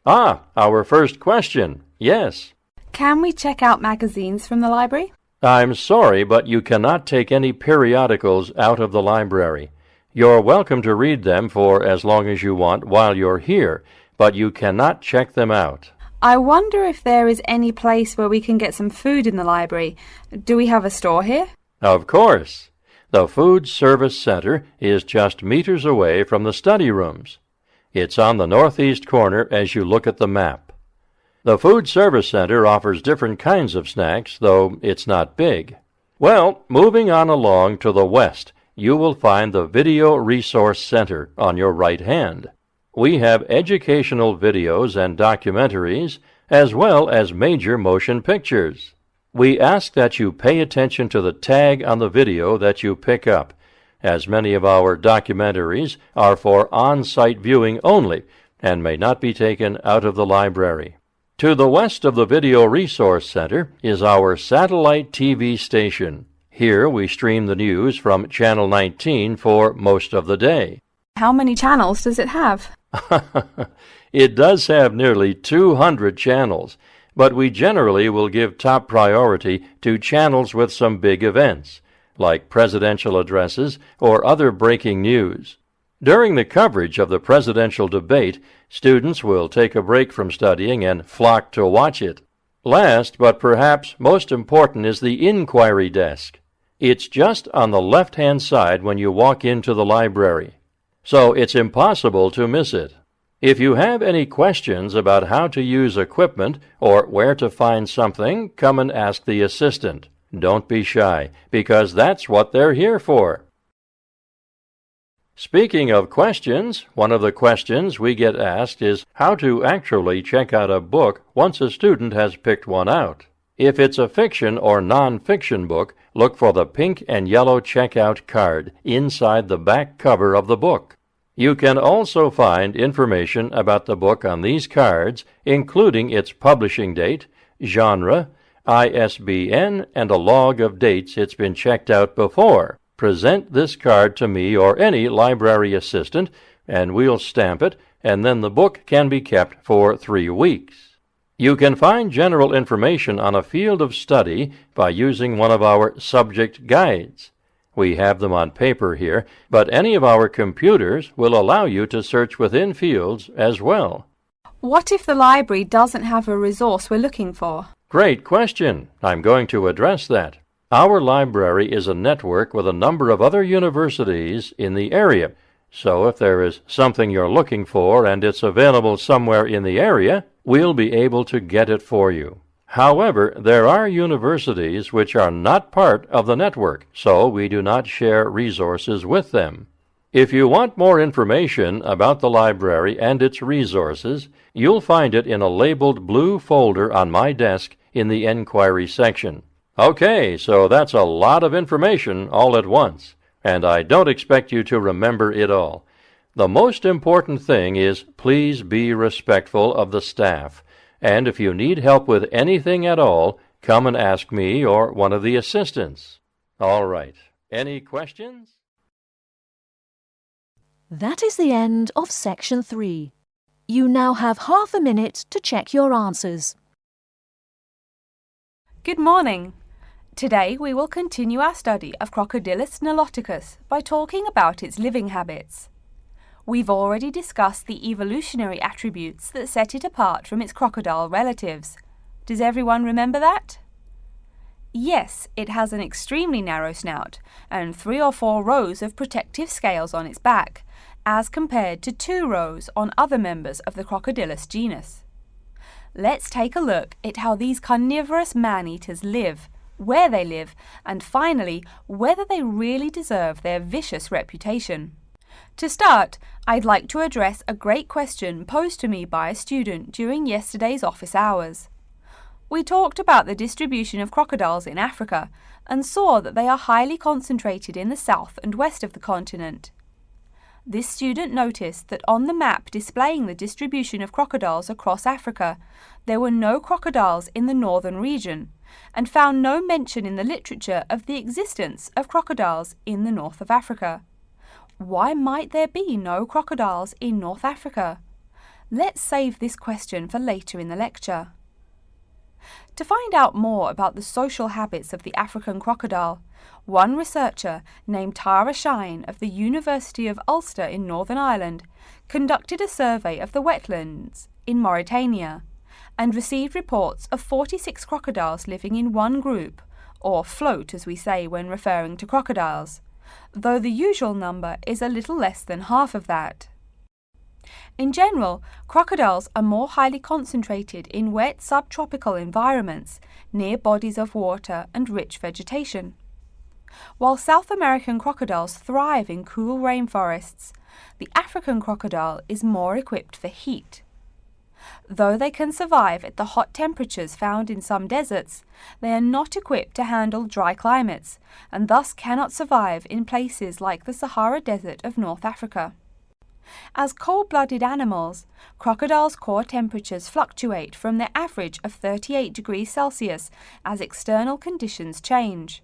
Our first question. Yes. Can we check out magazines from the library? I'm sorry, but you cannot take any periodicals out of the library. You're welcome to read them for as long as you want while you're here, but you cannot check them out. I wonder if there is any place where we can get some food in the library. Do we have a store here? Of course. The Food Service Center is just meters away from the study rooms. It's on the northeast corner as you look at the map. The Food Service Center offers different kinds of snacks, though it's not big. Well, moving on along to the west, you will find the Video Resource Center on your right hand. We have educational videos and documentaries, as well as major motion pictures. We ask that you pay attention to the tag on the video that you pick up, as many of our documentaries are for on-site viewing only and may not be taken out of the library. To the west of the Video Resource Center is our satellite TV station. Here we stream the news from Channel 19 for most of the day. How many channels does it have? It does have nearly 200 channels, but we generally will give top priority to channels with some big events, like presidential addresses or other breaking news. During the coverage of the presidential debate, students will take a break from studying and flock to watch it. Last, but perhaps most important, is the inquiry desk. It's just on the left-hand side when you walk into the library, so it's impossible to miss it. If you have any questions about how to use equipment or where to find something, come and ask the assistant. Don't be shy, because that's what they're here for. Speaking of questions, one of the questions we get asked is how to actually check out a book once a student has picked one out. If it's a fiction or non-fiction book, look for the pink and yellow checkout card inside the back cover of the book. You can also find information about the book on these cards, including its publishing date, genre, ISBN, and a log of dates it's been checked out before. Present this card to me or any library assistant, and we'll stamp it, and then the book can be kept for 3 weeks. You can find general information on a field of study by using one of our subject guides. We have them on paper here, but any of our computers will allow you to search within fields as well. What if the library doesn't have a resource we're looking for? Great question. I'm going to address that. Our library is a network with a number of other universities in the area, so if there is something you're looking for and it's available somewhere in the area, we'll be able to get it for you. However, there are universities which are not part of the network, so we do not share resources with them. If you want more information about the library and its resources, you'll find it in a labeled blue folder on my desk in the Enquiry section. Okay, so that's a lot of information all at once, and I don't expect you to remember it all. The most important thing is please be respectful of the staff, and if you need help with anything at all, come and ask me or one of the assistants. All right, any questions? That is the end of section 3. You now have half a minute to check your answers. Good morning. Today we will continue our study of Crocodylus niloticus by talking about its living habits. We've already discussed the evolutionary attributes that set it apart from its crocodile relatives. Does everyone remember that? Yes, it has an extremely narrow snout and 3 or 4 rows of protective scales on its back, as compared to 2 rows on other members of the Crocodylus genus. Let's take a look at how these carnivorous man-eaters live, where they live, and finally, whether they really deserve their vicious reputation. To start, I'd like to address a great question posed to me by a student during yesterday's office hours. We talked about the distribution of crocodiles in Africa and saw that they are highly concentrated in the south and west of the continent. This student noticed that on the map displaying the distribution of crocodiles across Africa, there were no crocodiles in the northern region, and found no mention in the literature of the existence of crocodiles in the north of Africa. Why might there be no crocodiles in North Africa? Let's save this question for later in the lecture. To find out more about the social habits of the African crocodile, one researcher named Tara Shine of the University of Ulster in Northern Ireland conducted a survey of the wetlands in Mauritania and received reports of 46 crocodiles living in one group, or float as we say when referring to crocodiles, though the usual number is a little less than half of that. In general, crocodiles are more highly concentrated in wet subtropical environments near bodies of water and rich vegetation. While South American crocodiles thrive in cool rainforests, the African crocodile is more equipped for heat. Though they can survive at the hot temperatures found in some deserts, they are not equipped to handle dry climates and thus cannot survive in places like the Sahara Desert of North Africa. As cold-blooded animals, crocodiles' core temperatures fluctuate from their average of 38 degrees Celsius as external conditions change.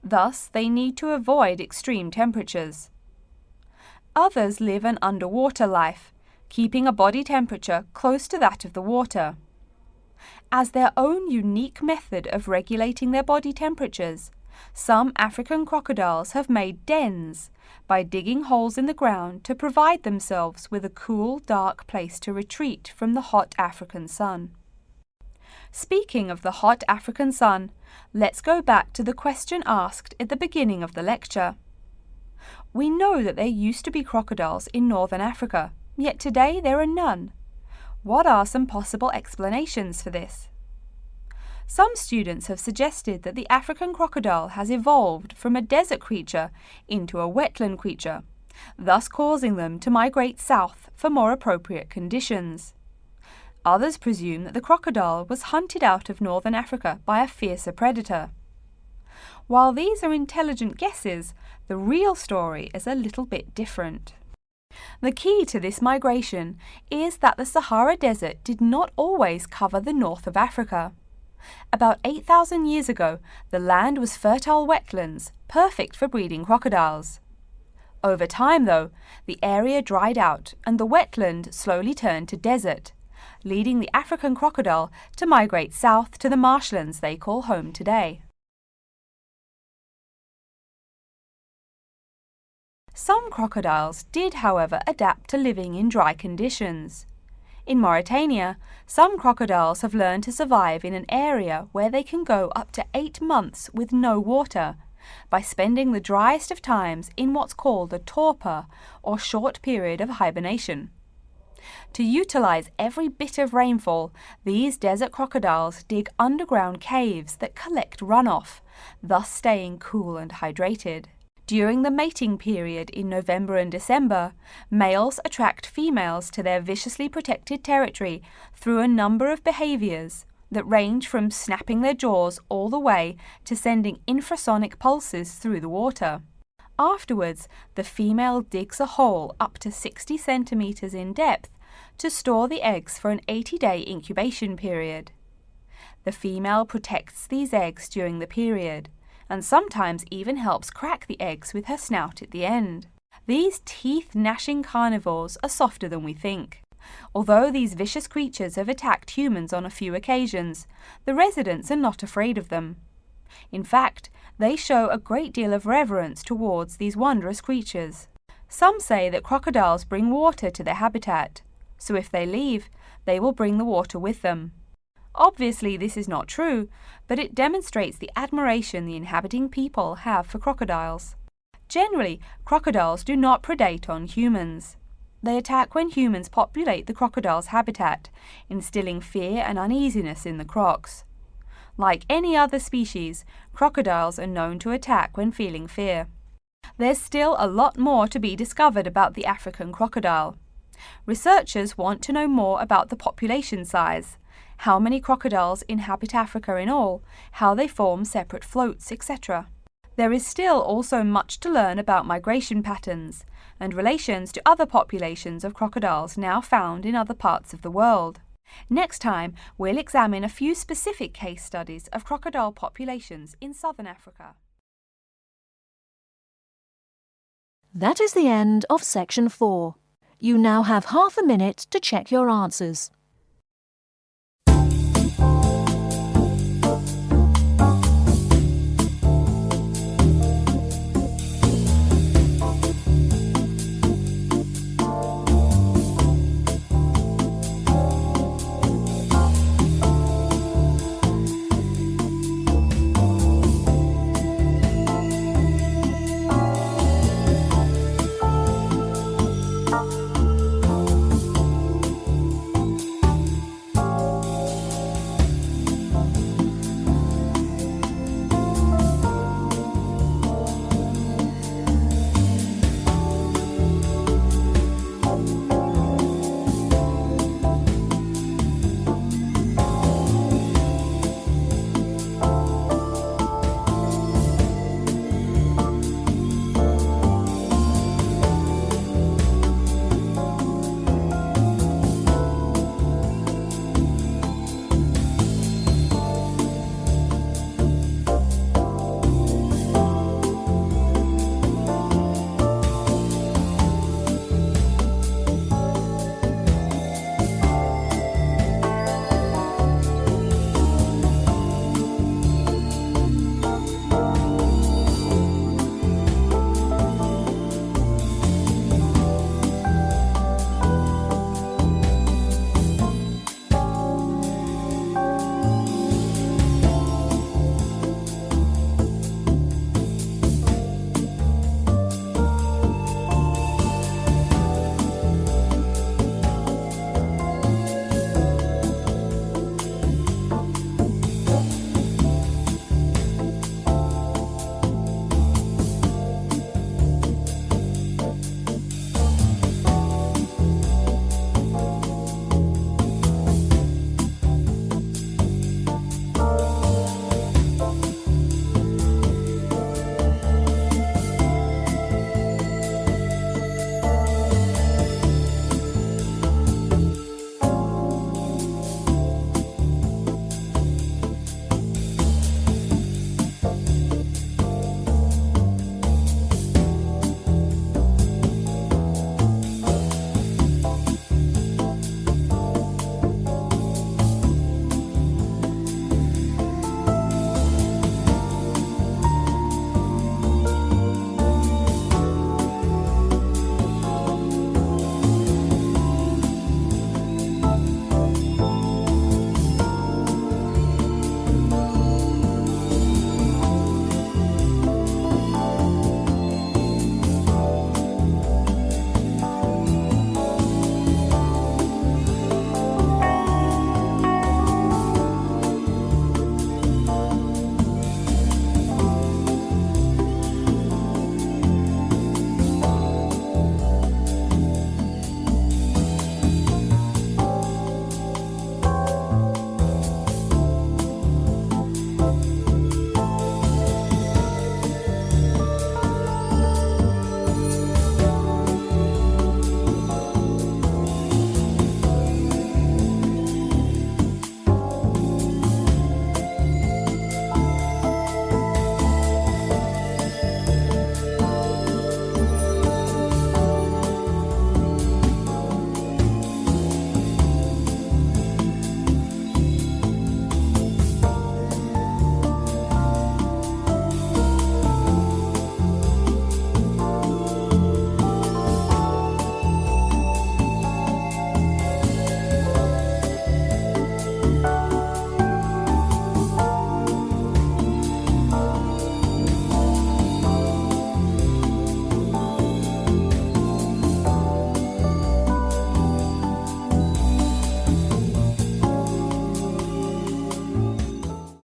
Thus, they need to avoid extreme temperatures. Others live an underwater life, keeping a body temperature close to that of the water. As their own unique method of regulating their body temperatures, some African crocodiles have made dens by digging holes in the ground to provide themselves with a cool, dark place to retreat from the hot African sun. Speaking of the hot African sun, let's go back to the question asked at the beginning of the lecture. We know that there used to be crocodiles in northern Africa, yet today there are none. What are some possible explanations for this? Some students have suggested that the African crocodile has evolved from a desert creature into a wetland creature, thus causing them to migrate south for more appropriate conditions. Others presume that the crocodile was hunted out of northern Africa by a fiercer predator. While these are intelligent guesses, the real story is a little bit different. The key to this migration is that the Sahara Desert did not always cover the north of Africa. About 8,000 years ago, the land was fertile wetlands, perfect for breeding crocodiles. Over time, though, the area dried out and the wetland slowly turned to desert, leading the African crocodile to migrate south to the marshlands they call home today. Some crocodiles did, however, adapt to living in dry conditions. In Mauritania, some crocodiles have learned to survive in an area where they can go up to 8 months with no water, by spending the driest of times in what's called a torpor, or short period of hibernation. To utilize every bit of rainfall, these desert crocodiles dig underground caves that collect runoff, thus staying cool and hydrated. During the mating period in November and December, males attract females to their viciously protected territory through a number of behaviors that range from snapping their jaws all the way to sending infrasonic pulses through the water. Afterwards, the female digs a hole up to 60 centimeters in depth to store the eggs for an 80-day incubation period. The female protects these eggs during the period, and sometimes even helps crack the eggs with her snout at the end. These teeth-gnashing carnivores are softer than we think. Although these vicious creatures have attacked humans on a few occasions, the residents are not afraid of them. In fact, they show a great deal of reverence towards these wondrous creatures. Some say that crocodiles bring water to their habitat, so if they leave, they will bring the water with them. Obviously, this is not true, but it demonstrates the admiration the inhabiting people have for crocodiles. Generally, crocodiles do not predate on humans. They attack when humans populate the crocodile's habitat, instilling fear and uneasiness in the crocs. Like any other species, crocodiles are known to attack when feeling fear. There's still a lot more to be discovered about the African crocodile. Researchers want to know more about the population size, how many crocodiles inhabit Africa in all, how they form separate floats, etc. There is still also much to learn about migration patterns and relations to other populations of crocodiles now found in other parts of the world. Next time, we'll examine a few specific case studies of crocodile populations in southern Africa. That is the end of section 4. You now have half a minute to check your answers.